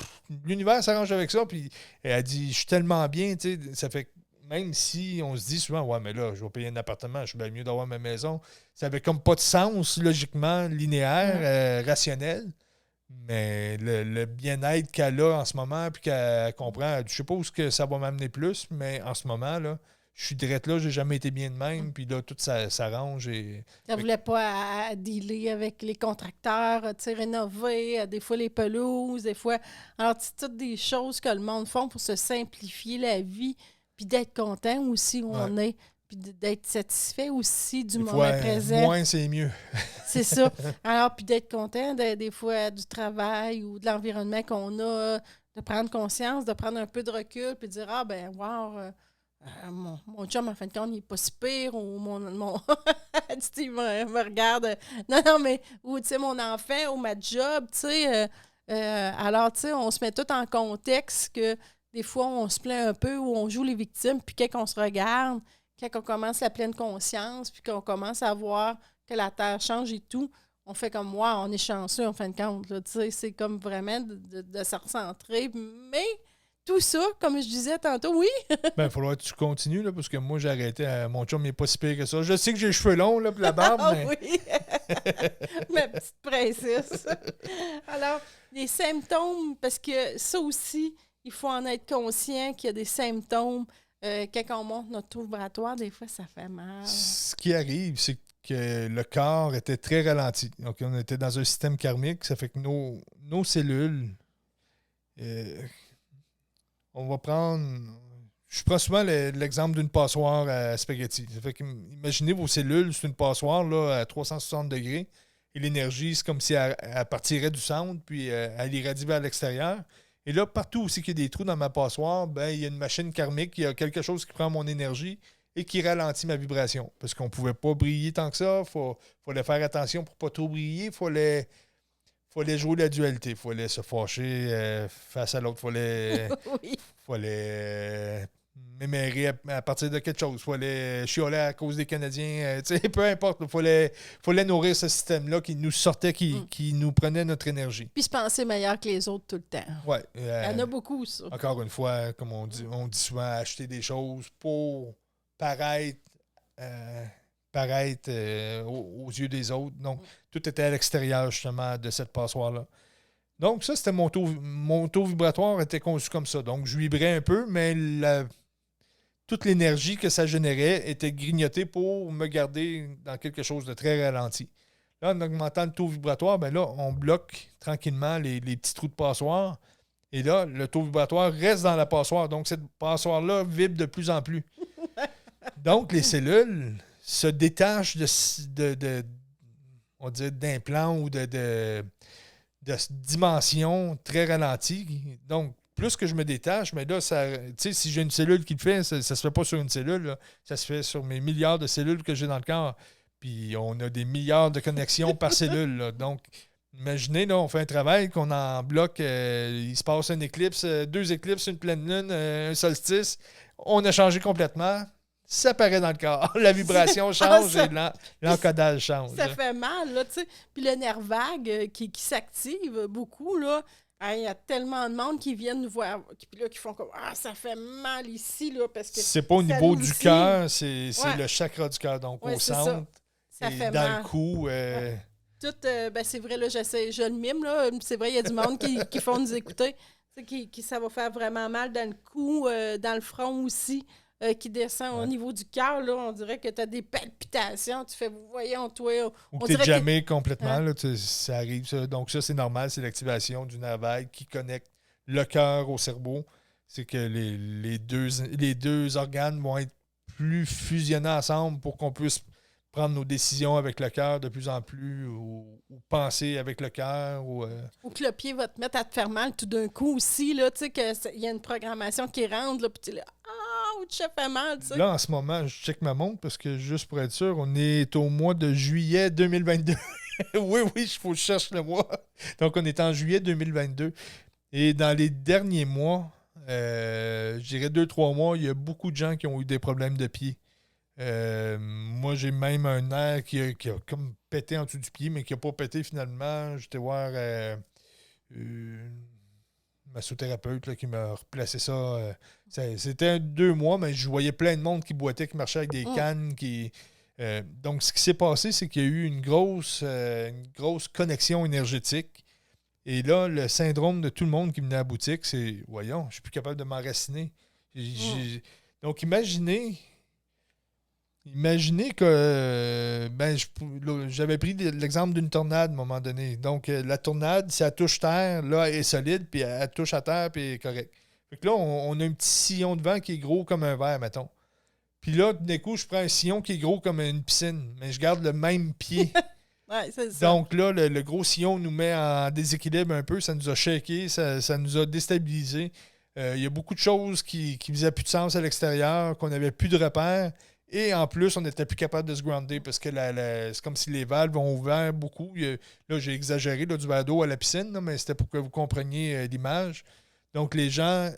l'univers s'arrange avec ça. Puis elle a dit, je suis tellement bien, tu sais, ça fait même si on se dit souvent, ouais, mais là, je vais payer un appartement, je suis bien mieux d'avoir ma maison. Ça avait comme pas de sens, logiquement, linéaire, rationnel. Mais le bien-être qu'elle a en ce moment, puis qu'elle comprend, je sais pas où que ça va m'amener plus, mais en ce moment, là, je suis direct là, j'ai jamais été bien de même, puis là, tout ça s'arrange. Et... Elle voulait pas à dealer avec les contracteurs, tu sais, rénover, des fois les pelouses, des fois... Alors, c'est toutes des choses que le monde font pour se simplifier la vie, puis d'être content aussi où on est, puis d'être satisfait aussi du moment présent. Moins, c'est mieux. C'est ça. Alors, puis d'être content des fois du travail ou de l'environnement qu'on a, de prendre conscience, de prendre un peu de recul, puis de dire, ah ben, wow... mon chum, en fin de compte, il n'est pas si pire, ou il me regarde. Non, mais, ou, tu sais, mon enfant, ou ma job, tu sais. Alors, tu sais, on se met tout en contexte que des fois, on se plaint un peu, ou on joue les victimes, puis quand on se regarde, quand on commence la pleine conscience, puis qu'on commence à voir que la Terre change et tout, on fait comme, wow, on est chanceux, en fin de compte, tu sais, c'est comme vraiment de se recentrer, mais... Tout ça, comme je disais tantôt, oui. Ben, il faudra que tu continues, là, parce que moi, j'ai arrêté. Mon chum n'est pas si pire que ça. Je sais que j'ai les cheveux longs, là, puis la barbe, mais... oui! Ma petite princesse. Alors, les symptômes, parce que ça aussi, il faut en être conscient qu'il y a des symptômes. Quand on monte notre taux vibratoire, des fois, ça fait mal. Ce qui arrive, c'est que le corps était très ralenti. Donc, on était dans un système karmique. Ça fait que nos cellules... on va prendre... Je prends souvent l'exemple d'une passoire à spaghetti. Ça fait que, imaginez vos cellules, c'est une passoire là, à 360 degrés. Et l'énergie, c'est comme si elle partirait du centre, puis elle irradie vers l'extérieur. Et là, partout aussi qu'il y a des trous dans ma passoire, ben, il y a une machine karmique, il y a quelque chose qui prend mon énergie et qui ralentit ma vibration. Parce qu'on ne pouvait pas briller tant que ça. Il fallait faire attention pour ne pas trop briller. Il fallait jouer la dualité. Il fallait se fâcher face à l'autre. Il fallait mémérer à partir de quelque chose. Il fallait chioler à cause des Canadiens. Peu importe. Il fallait nourrir ce système-là qui nous sortait, qui nous prenait notre énergie. Puis se penser meilleur que les autres tout le temps. Oui. Il y en a beaucoup, ça. Encore une fois, comme on dit souvent, acheter des choses pour paraître... aux yeux des autres. Donc, tout était à l'extérieur, justement, de cette passoire-là. Donc, ça, c'était mon taux vibratoire était conçu comme ça. Donc, je vibrais un peu, mais toute l'énergie que ça générait était grignotée pour me garder dans quelque chose de très ralenti. Là, en augmentant le taux vibratoire, ben là, on bloque tranquillement les petits trous de passoire. Et là, le taux vibratoire reste dans la passoire. Donc, cette passoire-là vibre de plus en plus. Donc, les cellules se détachent on dirait d'implants ou de dimensions très ralenties. Donc, plus que je me détache, mais là, si j'ai une cellule qui le fait, ça ne se fait pas sur une cellule. Là. Ça se fait sur mes milliards de cellules que j'ai dans le corps. Puis, on a des milliards de connexions par cellule. Là. Donc, imaginez, là, on fait un travail qu'on en bloque. Il se passe une éclipse, 2 éclipses, une pleine lune, un solstice. On a changé complètement. Ça paraît dans le corps. La vibration change et l'encodage change. Ça fait mal, là, tu sais. Puis le nerf vague qui s'active beaucoup, là. Il y a tellement de monde qui viennent nous voir, qui font comme « Ah, ça fait mal ici, là, parce que... » C'est pas au niveau du cœur, c'est le chakra du cœur, donc au centre. Ça et fait dans mal. Le cou. Tout, c'est vrai, là, je le mime, là. C'est vrai, il y a du monde qui font nous écouter. Ça va faire vraiment mal dans le cou, dans le front aussi. Qui descend au niveau du cœur, là, on dirait que tu as des palpitations. Tu fais, voyons, toi... Ou que tu es jamais complètement, là, ça arrive. Ça. Donc ça, c'est normal, c'est l'activation du nerf vague qui connecte le cœur au cerveau. C'est que les deux organes vont être plus fusionnés ensemble pour qu'on puisse prendre nos décisions avec le cœur de plus en plus ou penser avec le cœur. Ou que le pied va te mettre à te faire mal tout d'un coup aussi, là, tu sais, qu'il y a une programmation qui rentre, là, puis tu es là, ouch, ça fait mal, tu sais. Là, en ce moment, je check ma montre parce que, juste pour être sûr, on est au mois de juillet 2022. Oui, il faut que je cherche le mois. Donc, on est en juillet 2022. Et dans les derniers mois, je dirais 2-3 mois, il y a beaucoup de gens qui ont eu des problèmes de pied. Moi, j'ai même un nerf qui a comme pété en dessous du pied, mais qui n'a pas pété finalement. J'étais voir massothérapeute là, qui m'a replacé ça. C'était 2 mois, mais je voyais plein de monde qui boitait, qui marchait avec des cannes. Donc, ce qui s'est passé, c'est qu'il y a eu une grosse connexion énergétique. Et là, le syndrome de tout le monde qui venait à la boutique, c'est « Voyons, je suis plus capable de m'enraciner. » Donc, imaginez que j'avais pris l'exemple d'une tornade à un moment donné. Donc, la tornade, si elle touche terre, là, elle est solide, puis elle touche à terre, puis elle est correcte. Fait que là, on a un petit sillon de vent qui est gros comme un verre, mettons. Puis là, d'un coup, je prends un sillon qui est gros comme une piscine, mais je garde le même pied. Ouais, c'est ça. Donc là, le gros sillon nous met en déséquilibre un peu, ça nous a shaké, ça nous a déstabilisé. Il y a beaucoup de choses qui faisaient plus de sens à l'extérieur, qu'on n'avait plus de repères. Et en plus, on n'était plus capable de se grounder parce que c'est comme si les valves ont ouvert beaucoup. Là, j'ai exagéré là, du verre d'eau à la piscine, là, mais c'était pour que vous compreniez l'image. Donc, les gens,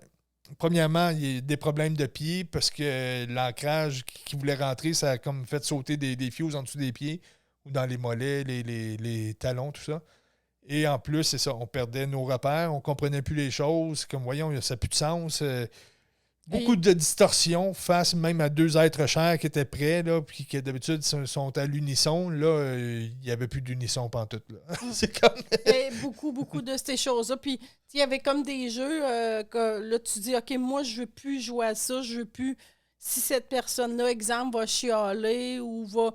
premièrement, il y a des problèmes de pied parce que l'ancrage qui voulait rentrer, ça a comme fait sauter des fiouz en dessous des pieds ou dans les mollets, les talons, tout ça. Et en plus, c'est ça, on perdait nos repères, on ne comprenait plus les choses. Comme, voyons, ça n'a plus de sens. Beaucoup de distorsions face même à deux êtres chers qui étaient prêts, là, puis qui d'habitude sont à l'unisson. Là, il n'y avait plus d'unisson pantoute. Là. C'est comme... beaucoup de ces choses-là. Puis, il y avait comme des jeux que là, tu dis, OK, moi, je veux plus jouer à ça, je veux plus... Si cette personne-là, exemple, va chialer ou va...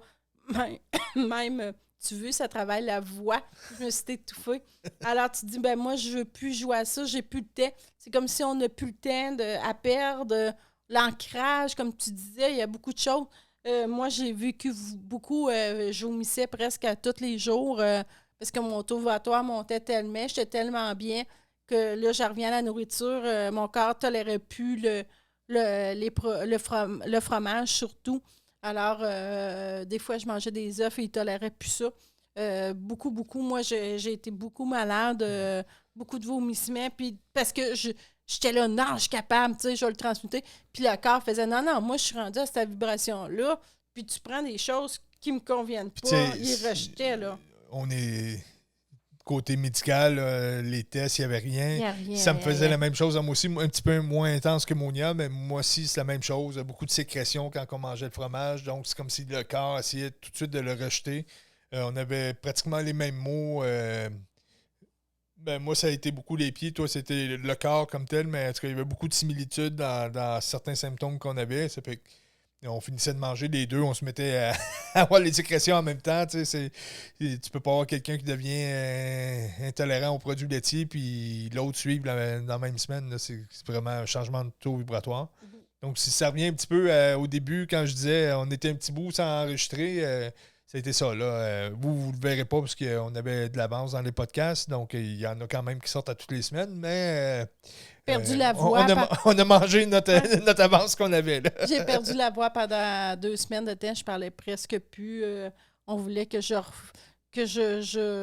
Même, tu veux, ça travaille la voix. Je me suis étouffée. Alors, tu dis, ben moi, je veux plus jouer à ça, j'ai plus le temps. C'est comme si on n'a plus le temps à perdre. L'ancrage, comme tu disais, il y a beaucoup de choses. Moi, j'ai vécu beaucoup, je vomissais presque à tous les jours parce que mon taux vibratoire montait tellement, j'étais tellement bien que là, je reviens à la nourriture. Mon corps ne tolérait plus le fromage, surtout. Alors, des fois, je mangeais des œufs et ils ne toléraient plus ça. Beaucoup. Moi, j'ai été beaucoup malade, beaucoup de vomissements. Puis parce que j'étais là, non, je suis capable, tu sais, je vais le transmuter. Puis le corps faisait, non, moi, je suis rendue à cette vibration-là. Puis tu prends des choses qui me conviennent pas. Il rejetait, là. On est... Côté médical, les tests, il n'y avait rien. Il y a rien. Ça me faisait la même chose à moi aussi, un petit peu moins intense que Monia, mais moi aussi, c'est la même chose. Beaucoup de sécrétions quand on mangeait le fromage, donc c'est comme si le corps essayait tout de suite de le rejeter. On avait pratiquement les mêmes mots. Moi, ça a été beaucoup les pieds. Toi, c'était le corps comme tel, mais en tout cas, il y avait beaucoup de similitudes dans certains symptômes qu'on avait. Ça fait on finissait de manger les deux, on se mettait à avoir les sécrétions en même temps. Tu peux pas avoir quelqu'un qui devient intolérant aux produits laitiers puis l'autre suivre dans la même semaine. Là, c'est vraiment un changement de taux vibratoire. Donc, si ça revient un petit peu au début, quand je disais on était un petit bout sans enregistrer, ça a été ça. Là. Vous ne le verrez pas parce qu'on avait de l'avance dans les podcasts. Donc, il y en a quand même qui sortent à toutes les semaines, mais... perdu la voix. On a mangé notre avance qu'on avait. Là. J'ai perdu la voix pendant 2 semaines de temps. Je parlais presque plus. On voulait que je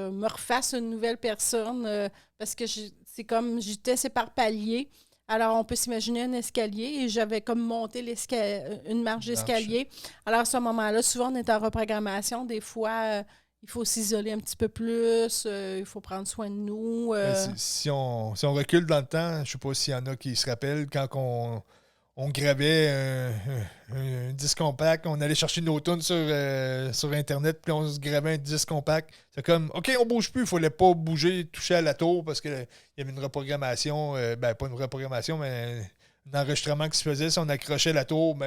me refasse une nouvelle personne parce que c'est comme j'étais, c'est par palier. Alors, on peut s'imaginer un escalier et j'avais comme monté une marche d'escalier. Alors, à ce moment-là, souvent, on est en reprogrammation. Des fois, il faut s'isoler un petit peu plus, il faut prendre soin de nous. Si on recule dans le temps, je ne sais pas s'il y en a qui se rappellent, quand on gravait un disque compact, on allait chercher nos tunes sur Internet, puis on se gravait un disque compact. C'est comme, OK, on ne bouge plus, il ne fallait pas bouger, toucher à la tour, parce qu'il y avait une reprogrammation, pas une reprogrammation, mais un enregistrement qui se faisait. Si on accrochait la tour,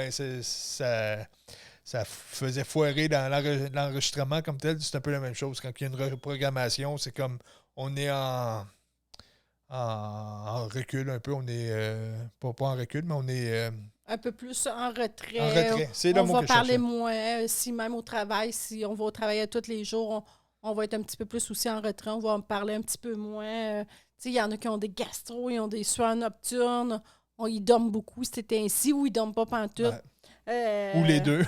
ça faisait foirer dans l'enregistrement comme tel. C'est un peu la même chose. Quand il y a une reprogrammation, c'est comme on est en recul un peu. On est pas en recul, mais on est... un peu plus en retrait. En retrait, c'est le mot que je cherchais. On va parler moins. Si même au travail, si on va travailler tous les jours, on va être un petit peu plus aussi en retrait. On va en parler un petit peu moins. Il y en a qui ont des gastro, ils ont des sueurs nocturnes. ils dorment beaucoup, c'était ainsi, ou ils dorment pas pantoute. Ou les deux.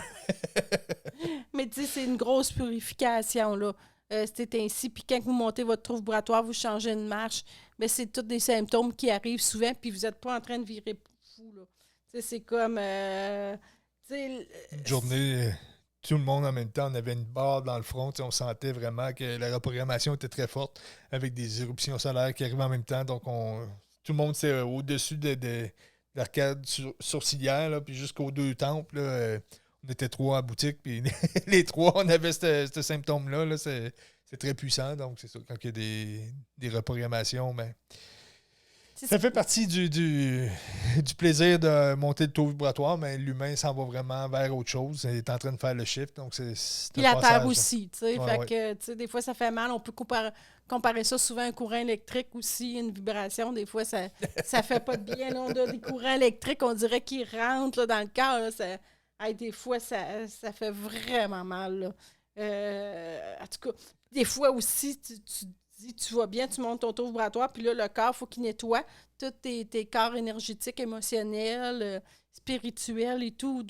Mais tu sais, c'est une grosse purification, là. C'était ainsi. Puis quand vous montez votre trouble vibratoire, vous changez une marche, mais c'est tous des symptômes qui arrivent souvent, puis vous n'êtes pas en train de virer fou, là. Tu sais, c'est comme... Une journée, tout le monde en même temps, on avait une barre dans le front. On sentait vraiment que la reprogrammation était très forte avec des éruptions solaires qui arrivaient en même temps. Donc, tout le monde c'est au-dessus de l'arcade sourcilière, là, puis jusqu'aux deux temples. Là, on était trois à boutique, puis les trois, on avait ce symptôme-là. Là, c'est très puissant. Donc, c'est ça, quand il y a des reprogrammations, ben, ça fait partie du plaisir de monter le taux vibratoire, mais l'humain s'en va vraiment vers autre chose. Il est en train de faire le shift, donc c'est puis la passage, Terre aussi, tu sais. Ouais, fait ouais. que, tu sais, des fois, ça fait mal. On peut comparer ça souvent à un courant électrique aussi, une vibration. Des fois, ça fait pas de bien. Là, on a des courants électriques, on dirait qu'ils rentrent là, dans le cœur. Là, des fois, ça fait vraiment mal. Là. En tout cas, des fois aussi, tu vas bien, tu montes ton taux vibratoire, puis là, le corps, il faut qu'il nettoie tous tes corps énergétiques, émotionnels, spirituels et tout.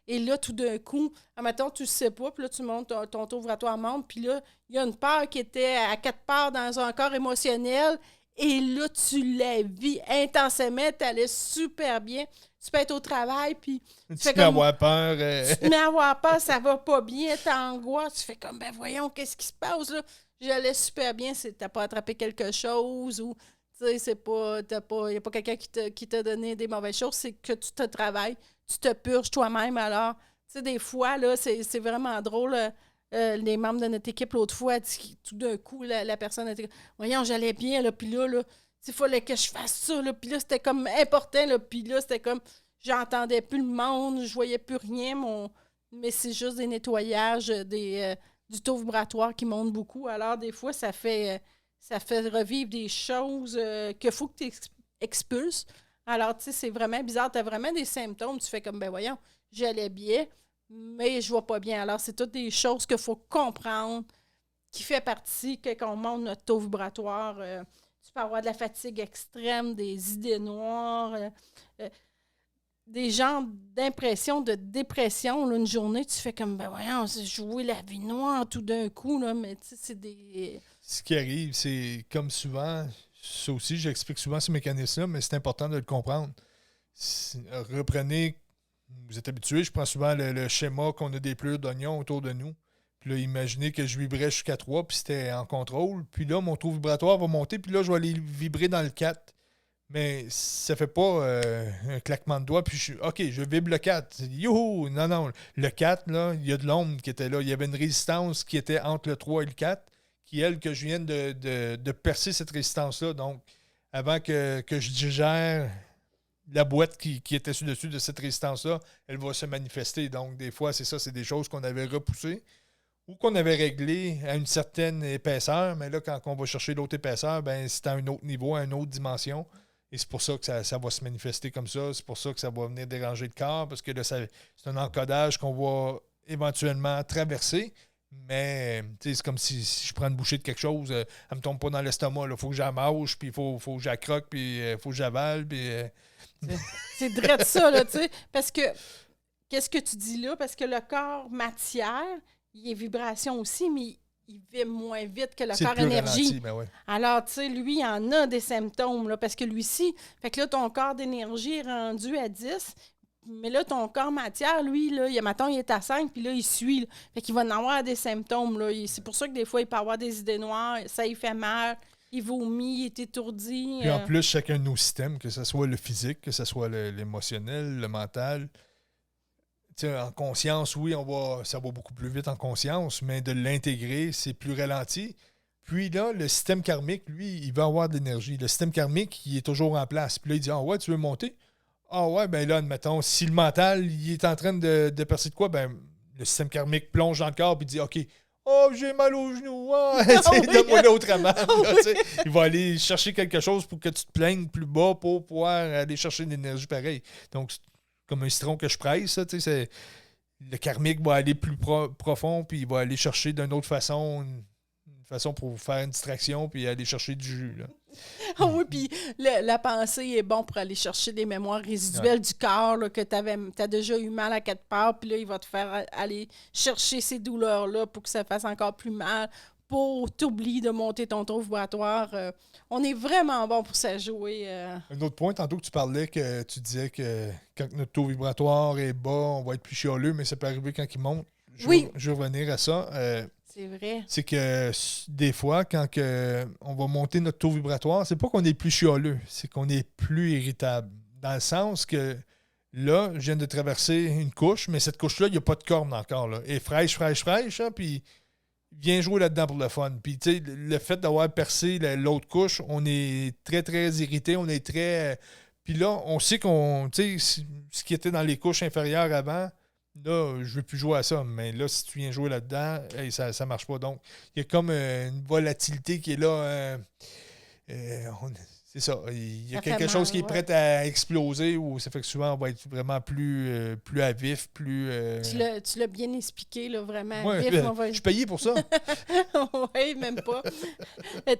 Et là, tout d'un coup, admettons, tu ne sais pas, puis là, tu montes, ton taux vibratoire monte, puis là, il y a une part qui était à 4 parts dans un corps émotionnel, et là, tu la vis intensément, tu allais super bien. Tu peux être au travail, puis tu te mets à avoir peur. Tu te mets à avoir peur, ça va pas bien, t'angoisses, tu fais comme, ben voyons, qu'est-ce qui se passe, là? J'allais super bien, t'as pas attrapé quelque chose, ou, tu sais, c'est pas, il n'y a pas quelqu'un qui t'a donné des mauvaises choses, c'est que tu te travailles, tu te purges toi-même, alors, tu sais, des fois, là, c'est vraiment drôle, les membres de notre équipe, l'autre fois, tout d'un coup, la personne était comme, voyons, j'allais bien, là, puis là, il fallait que je fasse ça, là, puis là, c'était comme important, là, puis là, c'était comme, j'entendais plus le monde, je voyais plus rien, mais c'est juste des nettoyages, du taux vibratoire qui monte beaucoup. Alors, des fois, ça fait revivre des choses qu'il faut que tu expulses. Alors, tu sais, c'est vraiment bizarre. Tu as vraiment des symptômes. Tu fais comme, ben voyons, j'allais bien, mais je vois pas bien. Alors, c'est toutes des choses qu'il faut comprendre, qui fait partie quand on monte notre taux vibratoire. Tu peux avoir de la fatigue extrême, des idées noires, des genres d'impression de dépression. Là, une journée, tu fais comme, ben voyons, c'est jouer la vie noire tout d'un coup, là, mais tu sais, c'est des... Ce qui arrive, c'est comme souvent, ça aussi, j'explique souvent ce mécanisme-là, mais c'est important de le comprendre. Reprenez, vous êtes habitués, je prends souvent le schéma qu'on a des pleurs d'oignons autour de nous. Puis là, imaginez que je vibrais jusqu'à 3, puis c'était en contrôle. Puis là, mon taux vibratoire va monter, puis là, je vais aller vibrer dans le 4. Mais ça fait pas un claquement de doigts, puis OK, je vibre le 4. Youhou! Non, non. Le 4, là, il y a de l'ombre qui était là. Il y avait une résistance qui était entre le 3 et le 4, qui, elle, que je viens de percer cette résistance-là. Donc, avant que je digère la boîte qui était sur-dessus de cette résistance-là, elle va se manifester. Donc, des fois, c'est ça, c'est des choses qu'on avait repoussées ou qu'on avait réglées à une certaine épaisseur, mais là, quand on va chercher l'autre épaisseur, ben c'est à un autre niveau, à une autre dimension. Et c'est pour ça que ça va se manifester comme ça. C'est pour ça que ça va venir déranger le corps, parce que là, c'est un encodage qu'on va éventuellement traverser. Mais c'est comme si je prends une bouchée de quelque chose, elle ne me tombe pas dans l'estomac. Il faut que j'amâche, puis il faut que j'accroque, puis il faut que j'avale. Puis, C'est drôle ça, là, tu sais. Parce que, qu'est-ce que tu dis là? Parce que le corps matière, il est vibration aussi, mais il vibre moins vite que le corps énergie. Ralenti, ben ouais. Alors, tu sais, lui, il en a des symptômes, là, parce que lui-ci, fait que là, ton corps d'énergie est rendu à 10, mais là, ton corps matière, lui, là, mettons, il est à 5, puis là, il suit. Là. Fait qu'il va en avoir des symptômes, là. C'est pour ça que des fois, il peut avoir des idées noires, ça il fait mal, il vomit, il est étourdi. Puis en plus, chacun de nos systèmes, que ce soit le physique, que ce soit l'émotionnel, le mental, en conscience, oui, ça va beaucoup plus vite en conscience, mais de l'intégrer, c'est plus ralenti. Puis là, le système karmique, lui, il va avoir de l'énergie. Le système karmique, il est toujours en place. Puis là, il dit, ah ouais, tu veux monter? Ah ouais, ben là, admettons, si le mental, il est en train de percer de quoi, ben le système karmique plonge dans le corps et dit, OK, oh, j'ai mal aux genoux, donne-moi autrement. Il va aller chercher quelque chose pour que tu te plaignes plus bas pour pouvoir aller chercher de l'énergie pareille. Donc, comme un citron que je presse, le karmique va aller plus profond, puis il va aller chercher d'une autre façon, une façon pour faire une distraction, puis aller chercher du jus. Là. Ah oui, puis la pensée est bon pour aller chercher des mémoires résiduelles du corps, là, que tu as déjà eu mal à quelque part, puis là, il va te faire aller chercher ces douleurs-là pour que ça fasse encore plus mal, pour t'oublier de monter ton taux vibratoire. On est vraiment bon pour ça jouer. Un autre point, tantôt que tu parlais, que tu disais que quand notre taux vibratoire est bas, on va être plus chialeux, mais ça peut arriver quand il monte. Je vais revenir à ça. C'est vrai. C'est que des fois, on va monter notre taux vibratoire, c'est pas qu'on est plus chialeux, c'est qu'on est plus irritable. Dans le sens que là, je viens de traverser une couche, mais cette couche-là, il n'y a pas de corne encore. Là. Elle est fraîche, hein, puis viens jouer là-dedans pour le fun. Puis, tu sais, le fait d'avoir percé l'autre couche, on est très, très irrité, on est très... Puis là, on sait tu sais, ce qui était dans les couches inférieures avant, là, je ne veux plus jouer à ça. Mais là, si tu viens jouer là-dedans, hey, ça ne marche pas. Donc, il y a comme une volatilité qui est là. C'est ça. Il y a quelque chose qui est prêt à exploser ou ça fait que souvent, on va être vraiment plus à vif, plus... Tu l'as bien expliqué, là, vraiment. Ouais, vif, je suis payé pour ça. Oui, même pas.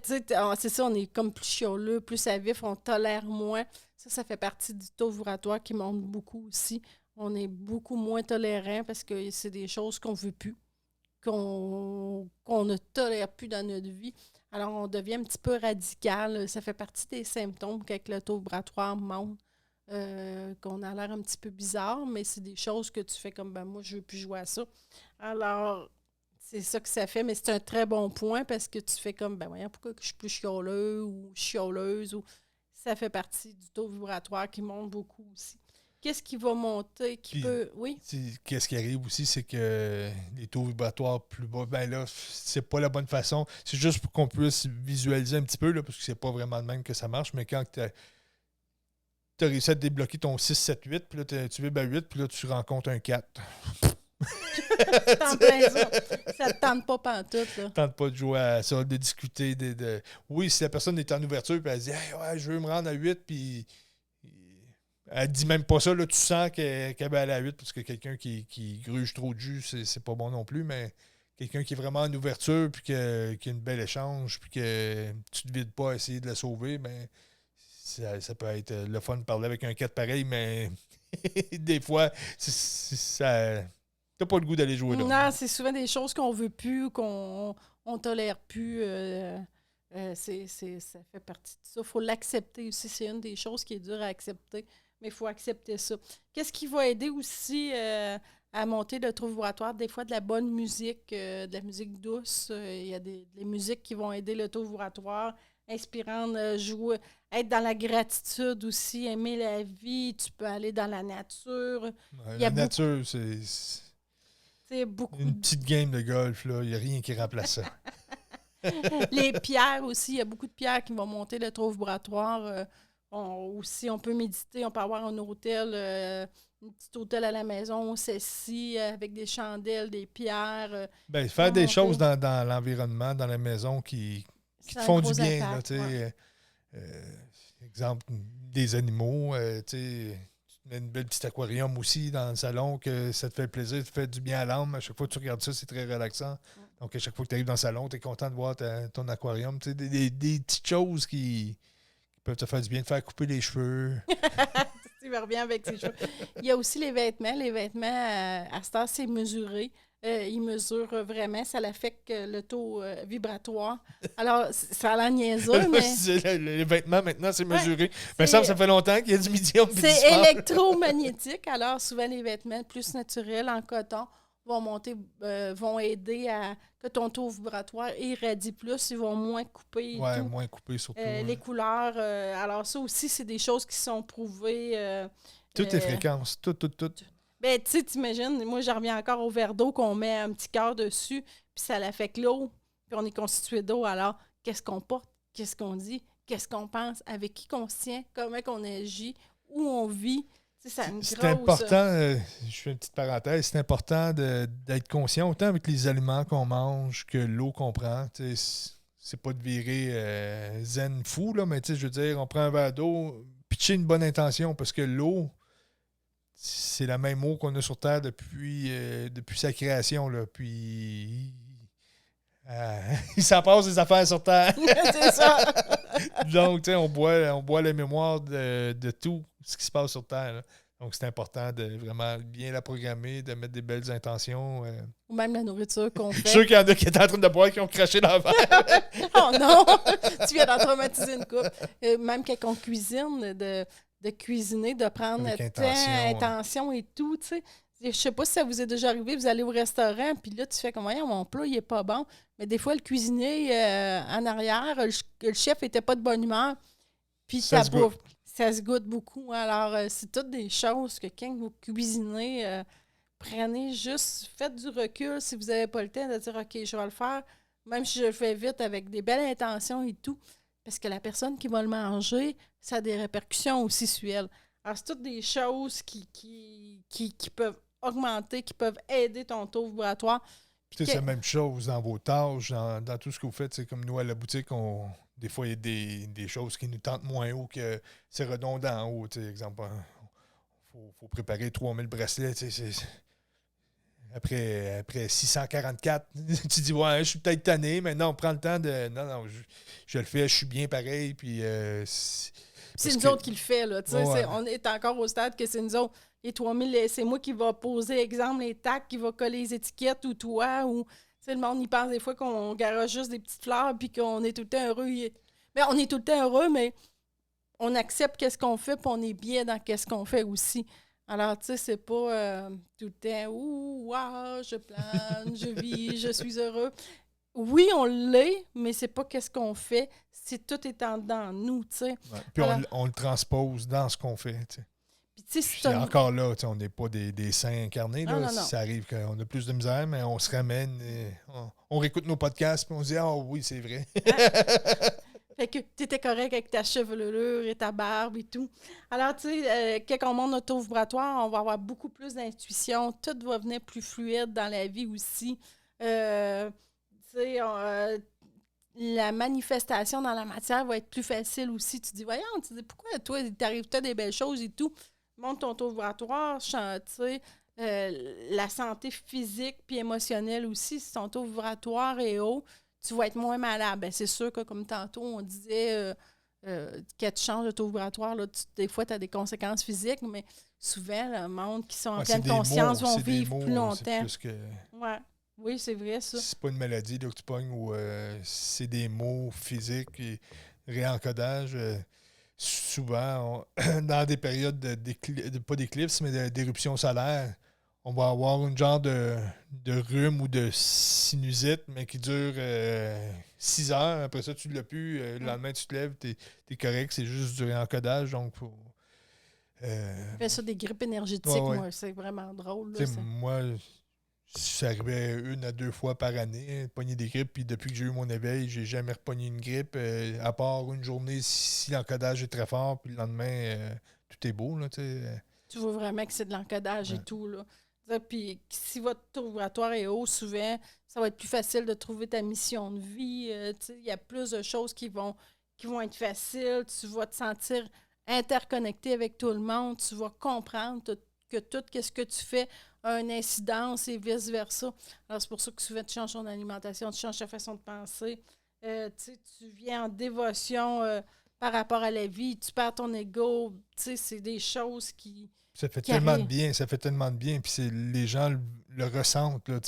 C'est ça, on est comme plus chialeux, plus à vif, on tolère moins. Ça fait partie du taux vibratoire qui monte beaucoup aussi. On est beaucoup moins tolérant parce que c'est des choses qu'on ne veut plus, qu'on ne tolère plus dans notre vie. Alors, on devient un petit peu radical. Ça fait partie des symptômes quand le taux vibratoire monte, qu'on a l'air un petit peu bizarre, mais c'est des choses que tu fais comme, ben moi, je ne veux plus jouer à ça. Alors, c'est ça que ça fait, mais c'est un très bon point parce que tu fais comme, ben voyons, pourquoi je suis plus chialeux ou chialeuse, ou ça fait partie du taux vibratoire qui monte beaucoup aussi. Qu'est-ce qui va monter, Oui? Qu'est-ce qui arrive aussi, c'est que les taux vibratoires plus bas, ben là, c'est pas la bonne façon. C'est juste pour qu'on puisse visualiser un petit peu, là, parce que c'est pas vraiment de même que ça marche, mais quand tu as réussi à débloquer ton 6, 7, 8, puis là, tu vibres à 8, puis là, tu rencontres un 4. Ça te tente pas pantoute, là. Tente pas de jouer à ça, de discuter. Oui, si la personne est en ouverture, puis elle dit hey, ouais, je veux me rendre à 8, puis elle dit même pas ça, là, tu sens qu'elle va aller à 8 parce que quelqu'un qui gruge trop de jus, c'est pas bon non plus, mais quelqu'un qui est vraiment en ouverture puis qui a une belle échange puis que tu te vides pas à essayer de la sauver, ben ça peut être le fun de parler avec un 4 pareil, mais des fois, ça t'as pas le goût d'aller jouer là. Non, c'est souvent des choses qu'on veut plus, qu'on tolère plus. Ça fait partie de ça. Il faut l'accepter aussi. C'est une des choses qui est dure à accepter, mais il faut accepter ça. Qu'est-ce qui va aider aussi à monter le taux vibratoire? Des fois, de la bonne musique, de la musique douce. Il y a des musiques qui vont aider le taux vibratoire, inspirante, jouer, être dans la gratitude aussi, aimer la vie. Tu peux aller dans la nature. La nature, c'est beaucoup... une petite game de golf, là. Il n'y a rien qui remplace ça. Les pierres aussi, il y a beaucoup de pierres qui vont monter le taux vibratoire. Aussi, on peut méditer, on peut avoir un hôtel, un petit hôtel à la maison, on s'assit avec des chandelles, des pierres. Faire des choses dans l'environnement, dans la maison qui te font du bien. Impact, là, exemple, des animaux, tu mets une belle petite aquarium aussi dans le salon, que ça te fait plaisir, ça te fait du bien à l'âme. À chaque fois que tu regardes ça, c'est très relaxant. Donc, à chaque fois que tu arrives dans le salon, tu es content de voir ton aquarium. Des petites choses qui peuvent te faire du bien, de faire couper les cheveux. Tu vas bien avec tes cheveux. Il y a aussi les vêtements. Les vêtements, à ce temps, c'est mesuré. Ils mesurent vraiment, ça l'affecte le taux vibratoire. Alors, ça a l'air niaiseux, mais... Les vêtements, maintenant, c'est mesuré. Mais ça fait longtemps qu'il y a du médium. C'est électromagnétique. Alors, souvent, les vêtements plus naturels, en coton, vont aider à que ton taux vibratoire irradie plus. Ils vont moins couper. Oui, moins couper surtout. Les couleurs. Alors, ça aussi, c'est des choses qui sont prouvées. Toutes les fréquences. Tout. Ben, tu sais, t'imagines, moi, j'en reviens encore au verre d'eau qu'on met un petit cœur dessus, puis ça l'affecte l'eau, puis on est constitué d'eau. Alors, qu'est-ce qu'on porte? Qu'est-ce qu'on dit? Qu'est-ce qu'on pense? Avec qui qu'on se tient? Comment qu'on agit? Où on vit? C'est important, je fais une petite parenthèse, c'est important d'être conscient, autant avec les aliments qu'on mange que l'eau qu'on prend. C'est pas de virer zen fou, là, mais je veux dire, on prend un verre d'eau, pitcher une bonne intention, parce que l'eau, c'est la même eau qu'on a sur Terre depuis sa création. Là. Puis, il s'en passe des affaires sur Terre. C'est ça. Donc, tu sais, on boit la mémoire de tout ce qui se passe sur Terre. Là. Donc, c'est important de vraiment bien la programmer, de mettre des belles intentions. Ou même la nourriture qu'on Je suis fait. sûr qu'il y en a qui étaient en train de boire qui ont craché dans le verre. Oh non! Tu viens d'en traumatiser une coupe. Même quand on cuisine, de cuisiner, de prendre Avec temps, intention, intention et tout, tu sais. Je sais pas si ça vous est déjà arrivé, vous allez au restaurant, puis là, tu fais comme, voyons, mon plat, il est pas bon. Mais des fois, le cuisinier en arrière, le chef était pas de bonne humeur, puis Ça ta se bouffe, ça se goûte beaucoup. Alors, c'est toutes des choses que quand vous cuisinez, prenez juste, faites du recul si vous n'avez pas le temps de dire, OK, je vais le faire, même si je le fais vite avec des belles intentions et tout, parce que la personne qui va le manger, ça a des répercussions aussi sur elle. Alors, c'est toutes des choses qui peuvent augmenter, qui peuvent aider ton taux vibratoire. C'est la même chose dans vos tâches, dans tout ce que vous faites. C'est comme nous à la boutique, des fois, il y a des choses qui nous tentent moins haut que c'est redondant en haut. Exemple, faut préparer 3000 bracelets. Après 644, tu dis, ouais, je suis peut-être tanné, mais non, prends le temps de. Non, je le fais, je suis bien pareil. Puis, c'est nous autres qui le fait, là. Ouais. On est encore au stade que c'est nous autres. Les 3000, c'est moi qui va poser, exemple, les tacs, qui va coller les étiquettes ou toi, ou. Le monde, il pense des fois qu'on garoche juste des petites fleurs puis qu'on est tout le temps heureux. Mais on est tout le temps heureux, mais on accepte qu'est-ce qu'on fait puis on est bien dans qu'est-ce qu'on fait aussi. Alors, tu sais, c'est pas tout le temps « Ouh, wow, je plane, je vis, je suis heureux ». Oui, on l'est, mais c'est pas qu'est-ce qu'on fait. C'est tout étant dans nous, tu sais. Ouais. Puis on le transpose dans ce qu'on fait, tu sais. Puis, c'est encore là, on n'est pas des saints incarnés. Là. Non. Ça arrive qu'on a plus de misère, mais on se ramène, on réécoute nos podcasts et on se dit « Ah oui, c'est vrai. » Fait que tu étais correct avec ta chevelure et ta barbe et tout. Alors, tu sais, quand on monte notre taux vibratoire, on va avoir beaucoup plus d'intuition. Tout va venir plus fluide dans la vie aussi. Tu sais, la manifestation dans la matière va être plus facile aussi. Tu dis, voyons, tu dis, pourquoi toi, il t'arrive des belles choses et tout. Monte ton taux vibratoire, tu sais, la santé physique puis émotionnelle aussi, si ton taux vibratoire est haut, tu vas être moins malade. Bien, c'est sûr que, comme tantôt, on disait quand tu changes de taux vibratoire, là, des fois, tu as des conséquences physiques, mais souvent, le monde qui sont en pleine conscience vont vivre plus longtemps. Plus que... Ouais. Oui, c'est vrai, ça. C'est pas une maladie là, que tu pognes ou c'est des mots physiques et réencodage. Souvent, dans des périodes pas d'éclipse, mais d'éruption solaire, on va avoir une genre de rhume ou de sinusite, mais qui dure 6 heures. Après ça, tu ne l'as plus. Le lendemain, tu te lèves, tu es correct. C'est juste du réencodage. Donc, fais ça des grippes énergétiques, ouais. moi. C'est vraiment drôle. Là, moi, ça arrivait 1 à 2 fois par année, pogner des grippes. Puis depuis que j'ai eu mon éveil, j'ai jamais repogné une grippe. À part une journée, si l'encodage est très fort, puis le lendemain, tout est beau. Là, tu vois vraiment que c'est de l'encodage et tout. Là. Puis si votre taux vibratoire est haut, souvent, ça va être plus facile de trouver ta mission de vie. Il y a plus de choses qui vont être faciles. Tu vas te sentir interconnecté avec tout le monde. Tu vas comprendre que tout ce que tu fais a une incidence et vice-versa. Alors, c'est pour ça que souvent, tu changes ton alimentation, tu changes ta façon de penser. Tu viens en dévotion par rapport à la vie. Tu perds ton ego. C'est des choses qui... Ça fait tellement de bien, puis les gens le ressentent. Là,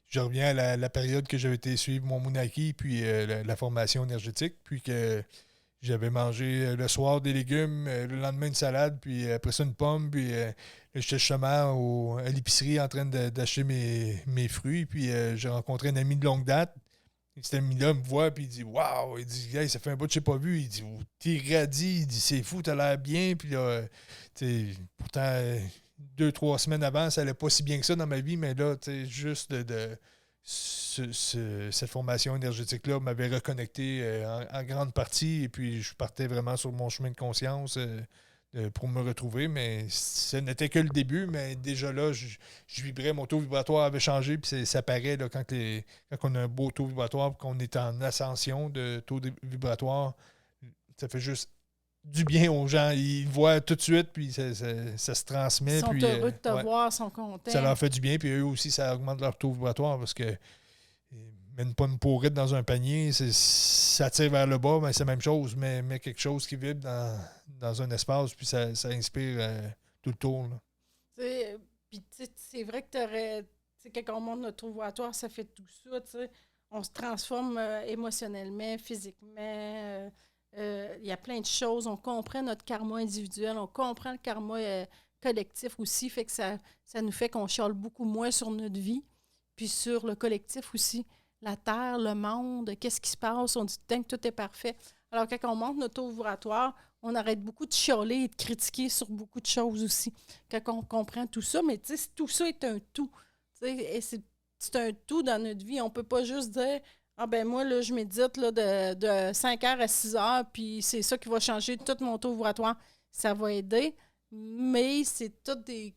je reviens à la période que j'avais été suivre mon Moonaki, puis la formation énergétique, puis que j'avais mangé le soir des légumes, le lendemain une salade, puis après ça une pomme, puis j'étais justement à l'épicerie en train d'acheter mes fruits, puis j'ai rencontré un ami de longue date. Cet ami-là me voit, puis il dit « Waouh! » Il dit hey, « Ça fait un bout que je t'ai pas vu. » Il dit « T'es radis. » Il dit « C'est fou, t'as l'air bien. » Puis là, pourtant, 2-3 semaines avant, ça allait pas si bien que ça dans ma vie, mais là, juste cette formation énergétique-là m'avait reconnecté en grande partie, et puis je partais vraiment sur mon chemin de conscience pour me retrouver, mais ce n'était que le début, mais déjà là, je vibrais, mon taux vibratoire avait changé, puis ça paraît là, quand on a un beau taux vibratoire, qu'on est en ascension de taux vibratoire, ça fait juste du bien aux gens. Ils le voient tout de suite, puis ça se transmet. Ils sont puis, heureux de te voir, ils sont contents. Ça leur fait du bien, puis eux aussi, ça augmente leur taux vibratoire, parce que mets une pomme pourrite dans un panier, ça tire vers le bas, mais c'est la même chose. Mais quelque chose qui vibre dans un espace, puis ça inspire tout le tour. Là. Puis, tu sais, c'est vrai que tu sais, quand on monte notre ouvratoire, ça fait tout ça, tu sais. On se transforme émotionnellement, physiquement. Il y a plein de choses. On comprend notre karma individuel, on comprend le karma collectif aussi, fait que ça nous fait qu'on chiale beaucoup moins sur notre vie, puis sur le collectif aussi. La Terre, le monde, qu'est-ce qui se passe? On dit que tout est parfait. Alors, quand on monte notre taux vibratoire, on arrête beaucoup de chialer et de critiquer sur beaucoup de choses aussi. Quand on comprend tout ça, mais tu sais, tout ça est un tout. Et c'est un tout dans notre vie. On ne peut pas juste dire ah ben moi, là, je médite là, de 5 heures à 6 heures, puis c'est ça qui va changer tout mon taux vibratoire. Ça va aider, mais c'est toutes des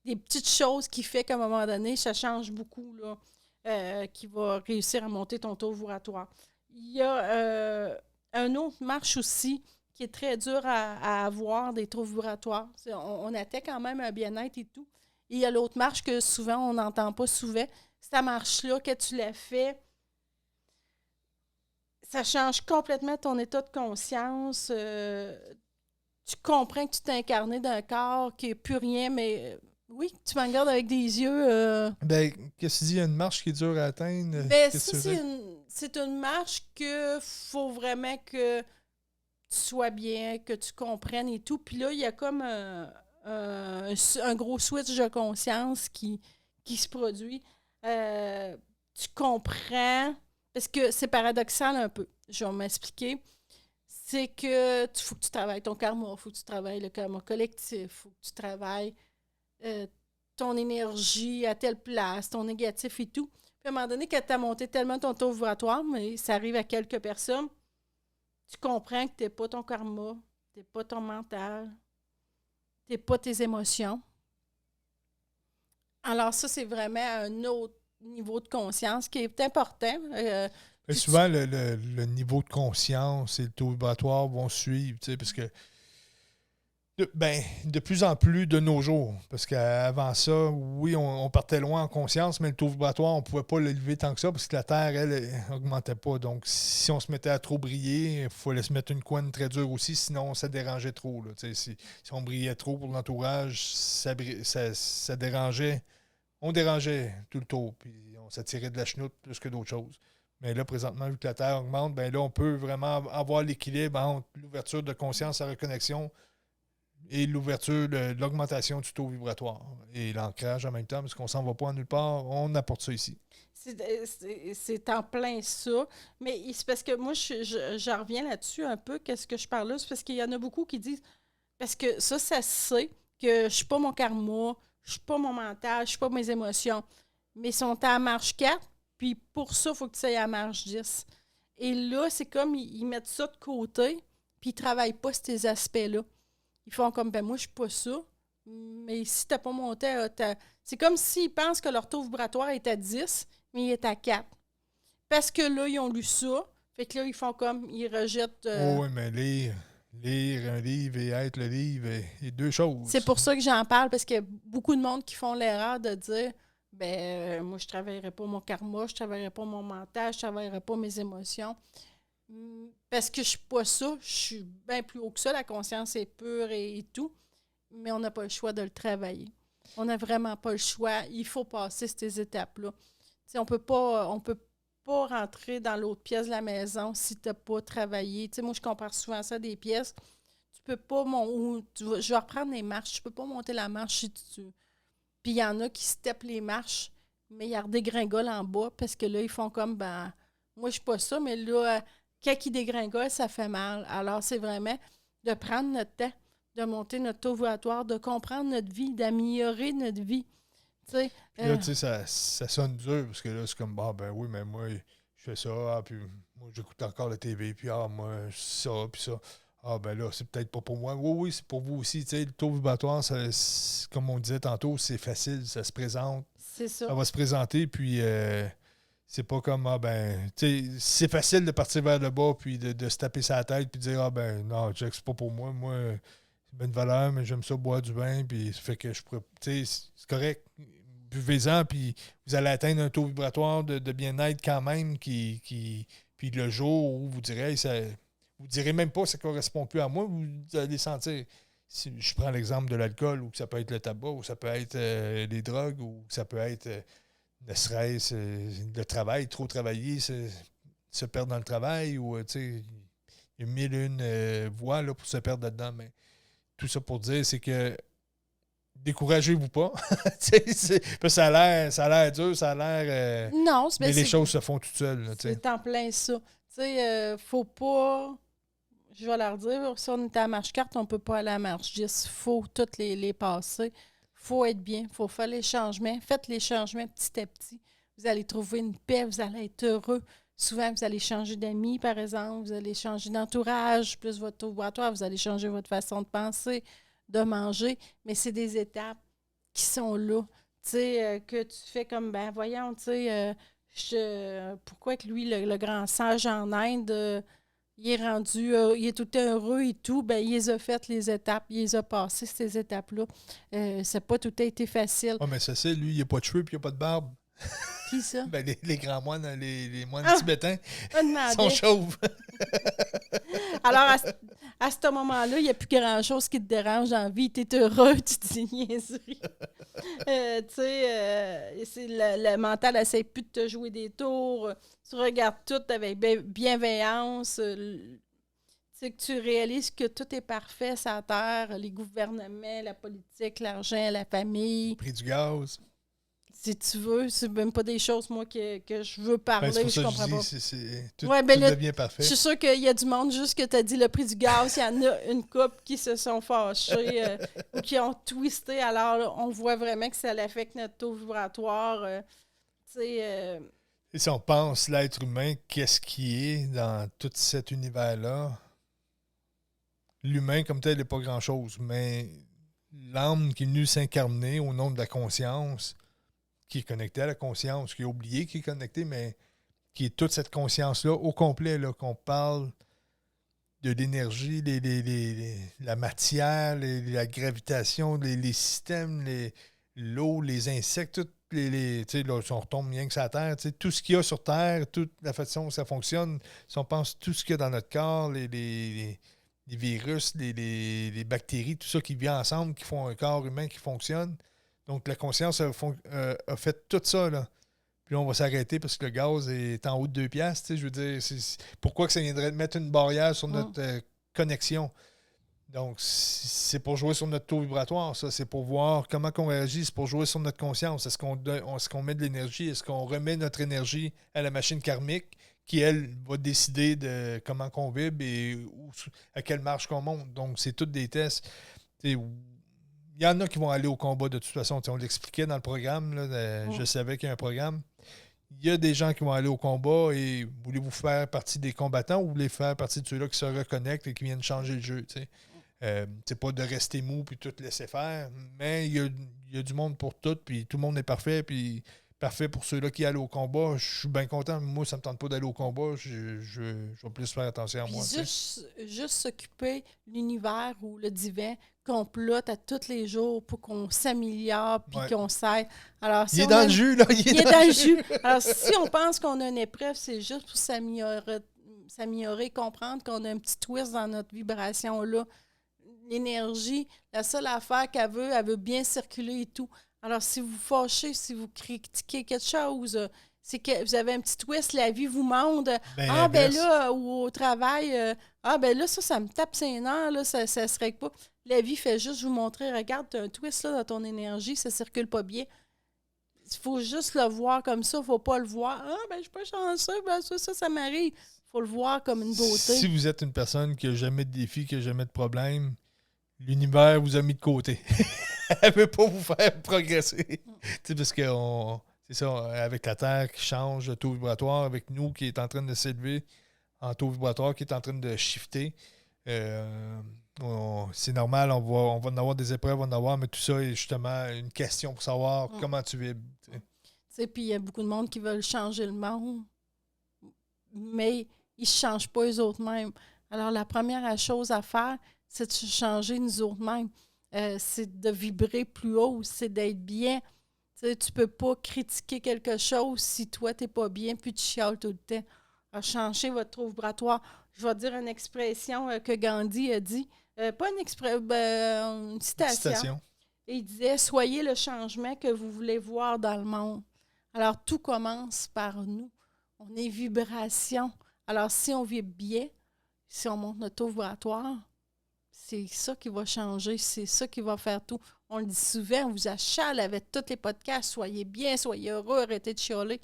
petites choses qui fait qu'à un moment donné, ça change beaucoup, là, qui va réussir à monter ton taux vibratoire. Il y a une autre marche aussi qui est très dure à avoir des taux vibratoires. On atteint quand même un bien-être et tout. Et il y a l'autre marche que souvent, on n'entend pas souvent. Cette marche-là, que tu l'as fait, ça change complètement ton état de conscience. Tu comprends que tu t'es incarné d'un corps qui n'est plus rien, mais oui, tu me regardes avec des yeux. Ben, qu'est-ce que tu dis? Il y a une marche qui est dure à atteindre? Ben, Qu'est-ce que ça, tu veux dire? c'est une marche que faut vraiment que tu sois bien, que tu comprennes et tout. Puis là, il y a comme un gros switch de conscience qui se produit. Tu comprends, parce que c'est paradoxal un peu, je vais m'expliquer, c'est que faut que tu travailles ton karma, il faut que tu travailles le karma collectif, il faut que tu travailles euh, ton énergie à telle place, ton négatif et tout. Puis à un moment donné, quand tu as monté tellement ton taux vibratoire, mais ça arrive à quelques personnes, tu comprends que tu n'es pas ton karma, tu n'es pas ton mental, tu n'es pas tes émotions. Alors ça, c'est vraiment un autre niveau de conscience qui est important. Souvent, le niveau de conscience et le taux vibratoire vont suivre, tu sais, parce que de plus en plus de nos jours, parce qu'avant ça, oui, on partait loin en conscience, mais le taux vibratoire, on ne pouvait pas l'élever tant que ça, parce que la Terre, elle n'augmentait pas. Donc, si on se mettait à trop briller, il fallait se mettre une couenne très dure aussi, sinon ça dérangeait trop. Là, si on brillait trop pour l'entourage, ça dérangeait. On dérangeait tout le tour, puis on s'attirait de la chenoute plus que d'autres choses. Mais là, présentement, vu que la Terre augmente, ben là, on peut vraiment avoir l'équilibre entre l'ouverture de conscience à reconnexion et l'ouverture de l'augmentation du taux vibratoire et l'ancrage en même temps, parce qu'on s'en va pas nulle part, on apporte ça ici. C'est en plein ça. Mais c'est parce que moi, j'en reviens là-dessus un peu, qu'est-ce que je parle là, c'est parce qu'il y en a beaucoup qui disent, parce que ça se sait que je suis pas mon karma, je suis pas mon mental, je suis pas mes émotions, mais ils sont à la marche 4, puis pour ça, il faut que tu ailles à la marche 10. Et là, c'est comme ils mettent ça de côté, puis ils travaillent pas ces aspects-là. Ils font comme, ben moi, je suis pas ça. Mais si t'as pas monté c'est comme s'ils pensent que leur taux vibratoire est à 10, mais il est à 4. Parce que là, ils ont lu ça. Fait que là, ils font comme, ils rejettent. Oh, oui, mais lire un livre et être le livre, c'est deux choses. C'est pour ça que j'en parle, parce qu'il y a beaucoup de monde qui font l'erreur de dire, ben moi, je travaillerai pas mon karma, je travaillerai pas mon mental, je travaillerai pas mes émotions. Parce que je suis pas ça, je suis bien plus haut que ça, la conscience est pure et tout, mais on n'a pas le choix de le travailler. On n'a vraiment pas le choix. Il faut passer ces étapes-là. T'sais, on peut pas rentrer dans l'autre pièce de la maison si tu n'as pas travaillé. T'sais, moi, je compare souvent ça à des pièces. Tu peux pas je vais reprendre les marches. Tu peux pas monter la marche si tu. Puis il y en a qui se tapent les marches, mais ils redégringolent en bas parce que là, ils font comme ben moi, je suis pas ça, mais là, quand ils dégringolent, ça fait mal. Alors, c'est vraiment de prendre notre temps, de monter notre taux vibratoire, de comprendre notre vie, d'améliorer notre vie. Puis là, tu sais, ça sonne dur, parce que là, c'est comme, bah, ben oui, mais moi, je fais ça, puis moi, j'écoute encore la TV, puis moi, ça, puis ça. Ah, ben là, c'est peut-être pas pour moi. Oui, oui, c'est pour vous aussi. Tu sais, le taux vibratoire, comme on disait tantôt, c'est facile, ça se présente. C'est ça. Ça va se présenter, puis c'est pas comme, tu sais, c'est facile de partir vers le bas, puis de se taper sa tête, puis de dire, non, Jack, c'est pas pour moi. Moi, c'est une valeur, mais j'aime ça boire du vin, puis ça fait que je pourrais. Tu sais, c'est correct. buvez-en, puis vous allez atteindre un taux vibratoire de bien-être quand même puis le jour où vous direz, vous direz même pas que ça ne correspond plus à moi, vous allez sentir. Si je prends l'exemple de l'alcool, ou que ça peut être le tabac, ou ça peut être les drogues, ou ça peut être ne serait-ce le travail, trop travailler, se perdre dans le travail, ou il y a mille et une voies là, pour se perdre là-dedans. Mais tout ça pour dire, c'est que découragez-vous pas. Parce que ça a l'air dur, ça a l'air. Non, mais les choses se font toutes seules. Là, c'est en plein ça. Tu sais, faut pas. Je vais leur dire, si on est à la marche carte, on ne peut pas aller à la marche 10. Il faut toutes les passer. Il faut être bien. Il faut faire les changements. Faites les changements petit à petit. Vous allez trouver une paix. Vous allez être heureux. Souvent, vous allez changer d'amis, par exemple. Vous allez changer d'entourage, plus votre taux vibratoire. Vous allez changer votre façon de penser, de manger. Mais c'est des étapes qui sont là. Tu sais, que tu fais comme, ben voyons, tu sais, pourquoi que lui, le grand sage en Inde... il est rendu, il est tout le temps heureux et tout, ben il les a faites les étapes, il les a passées, ces étapes-là. Ça n'a pas tout été facile. Ah, mais ça c'est, lui, il n'a pas de cheveux puis il n'a pas de barbe. Qui ça? Ben, les grands moines, les moines tibétains, sont chauves. Alors, à ce moment-là, il n'y a plus grand-chose qui te dérange en vie. Tu es heureux, tu te dis niaiserie. Tu sais, le mental n'essaie plus de te jouer des tours. Tu regardes tout avec bienveillance. C'est que tu réalises que tout est parfait sur la terre, les gouvernements, la politique, l'argent, la famille. Le prix du gaz. Si tu veux, c'est même pas des choses, moi, que je veux parler, ben, je comprends pas. Tout, ouais, tout devient parfait. Je suis sûre qu'il y a du monde, juste que tu as dit le prix du gaz, il y en a une couple qui se sont fâchés ou qui ont twisté. Alors, là, on voit vraiment que ça affecte notre taux vibratoire. Et si on pense l'être humain, qu'est-ce qui est dans tout cet univers-là? L'humain, comme tel, n'est pas grand-chose, mais l'âme qui est venue s'incarner au nom de la conscience, qui est connectée à la conscience, qui a oublié qui est connectée, mais qui est toute cette conscience-là au complet, là, qu'on parle de l'énergie, la matière, la gravitation, les systèmes, l'eau, les insectes, tout. Là, si on retombe bien que sur la Terre, tout ce qu'il y a sur Terre, toute la façon dont ça fonctionne, si on pense tout ce qu'il y a dans notre corps, les virus, les bactéries, tout ça qui vient ensemble, qui font un corps humain qui fonctionne. Donc, la conscience a fait tout ça, là. Puis là, on va s'arrêter parce que le gaz est en haut de 2 piastres. Je veux dire, pourquoi que ça viendrait de mettre une barrière sur notre connexion? Donc, c'est pour jouer sur notre taux vibratoire, ça. C'est pour voir comment on réagit. C'est pour jouer sur notre conscience. Est-ce qu'on met de l'énergie? Est-ce qu'on remet notre énergie à la machine karmique qui, elle, va décider de comment on vibre et à quelle marche qu'on monte? Donc, c'est tous des tests. Il y en a qui vont aller au combat de toute façon. On l'expliquait dans le programme. Là, je savais qu'il y a un programme. Il y a des gens qui vont aller au combat et voulez-vous faire partie des combattants ou voulez faire partie de ceux-là qui se reconnectent et qui viennent changer le jeu? C'est pas de rester mou puis tout laisser faire, mais il y a du monde pour tout, puis tout le monde est parfait, puis parfait pour ceux-là qui allent au combat. Je suis bien content. Moi, ça me tente pas d'aller au combat. Je vais plus faire attention à moi. Juste s'occuper l'univers ou le divin complote à tous les jours pour qu'on s'améliore puis qu'on s'aide. Alors, si il est dans le jus, là. Il est dans le jus. Alors, si on pense qu'on a une épreuve, c'est juste pour s'améliorer, comprendre qu'on a un petit twist dans notre vibration, là. L'énergie, la seule affaire qu'elle veut bien circuler et tout. Alors, si vous fâchez, si vous critiquez quelque chose, c'est que vous avez un petit twist, la vie vous montre. Ben là, ou au travail, ben là, ça me tape ses nerfs, là, ça serait pas. La vie fait juste vous montrer, regarde, tu as un twist là, dans ton énergie, ça circule pas bien. Il faut juste le voir comme ça, il ne faut pas le voir. Je suis pas chanceux, ben ça m'arrive. Il faut le voir comme une beauté. Si vous êtes une personne qui n'a jamais de défi, qui n'a jamais de problème, l'univers vous a mis de côté. Elle ne veut pas vous faire progresser. Parce que c'est ça, avec la Terre qui change de taux vibratoire, avec nous qui est en train de s'élever en taux vibratoire, qui est en train de shifter. C'est normal, on va en avoir des épreuves, on va en avoir, mais tout ça est justement une question pour savoir comment tu vibres. Puis il y a beaucoup de monde qui veulent changer le monde, mais ils ne changent pas eux autres mêmes. Alors, la première chose à faire, c'est de changer nous autres mêmes. C'est de vibrer plus haut, c'est d'être bien Tu sais, tu peux pas critiquer quelque chose si toi, t'es pas bien, puis tu chiales tout le temps. Alors, changez votre trouble vibratoire. Je vais dire une expression que Gandhi a dit. Pas une expression, une citation. Citation. Et il disait « Soyez le changement que vous voulez voir dans le monde ». Alors, tout commence par nous. On est vibration. Alors, si on vibre bien, si on monte notre taux vibratoire, c'est ça qui va changer, c'est ça qui va faire tout. On le dit souvent, on vous achale avec tous les podcasts. Soyez bien, soyez heureux, arrêtez de chialer.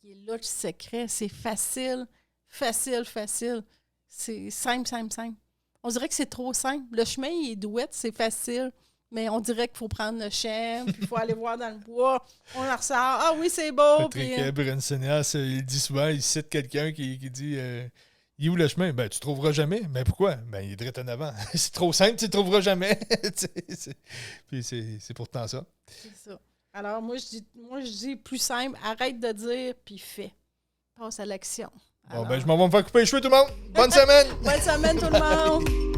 Il est là le secret. C'est facile, facile, facile. C'est simple, simple, simple. On dirait que c'est trop simple. Le chemin, il est douette, c'est facile. Mais on dirait qu'il faut prendre le chien, puis il faut aller voir dans le bois. On en ressort. Ah oui, c'est beau. Patrick Brunsenias, il dit souvent, il cite quelqu'un qui dit il est où le chemin? Ben, tu trouveras jamais. Mais pourquoi? Ben, il est direct en avant. C'est trop simple, tu ne trouveras jamais. Puis c'est pourtant ça. C'est ça. Alors, moi, je dis plus simple, arrête de dire, puis fais. Passe à l'action. Bon, ben, je m'en vais me faire couper les cheveux, tout le monde. Bonne semaine! Bonne semaine, tout le monde!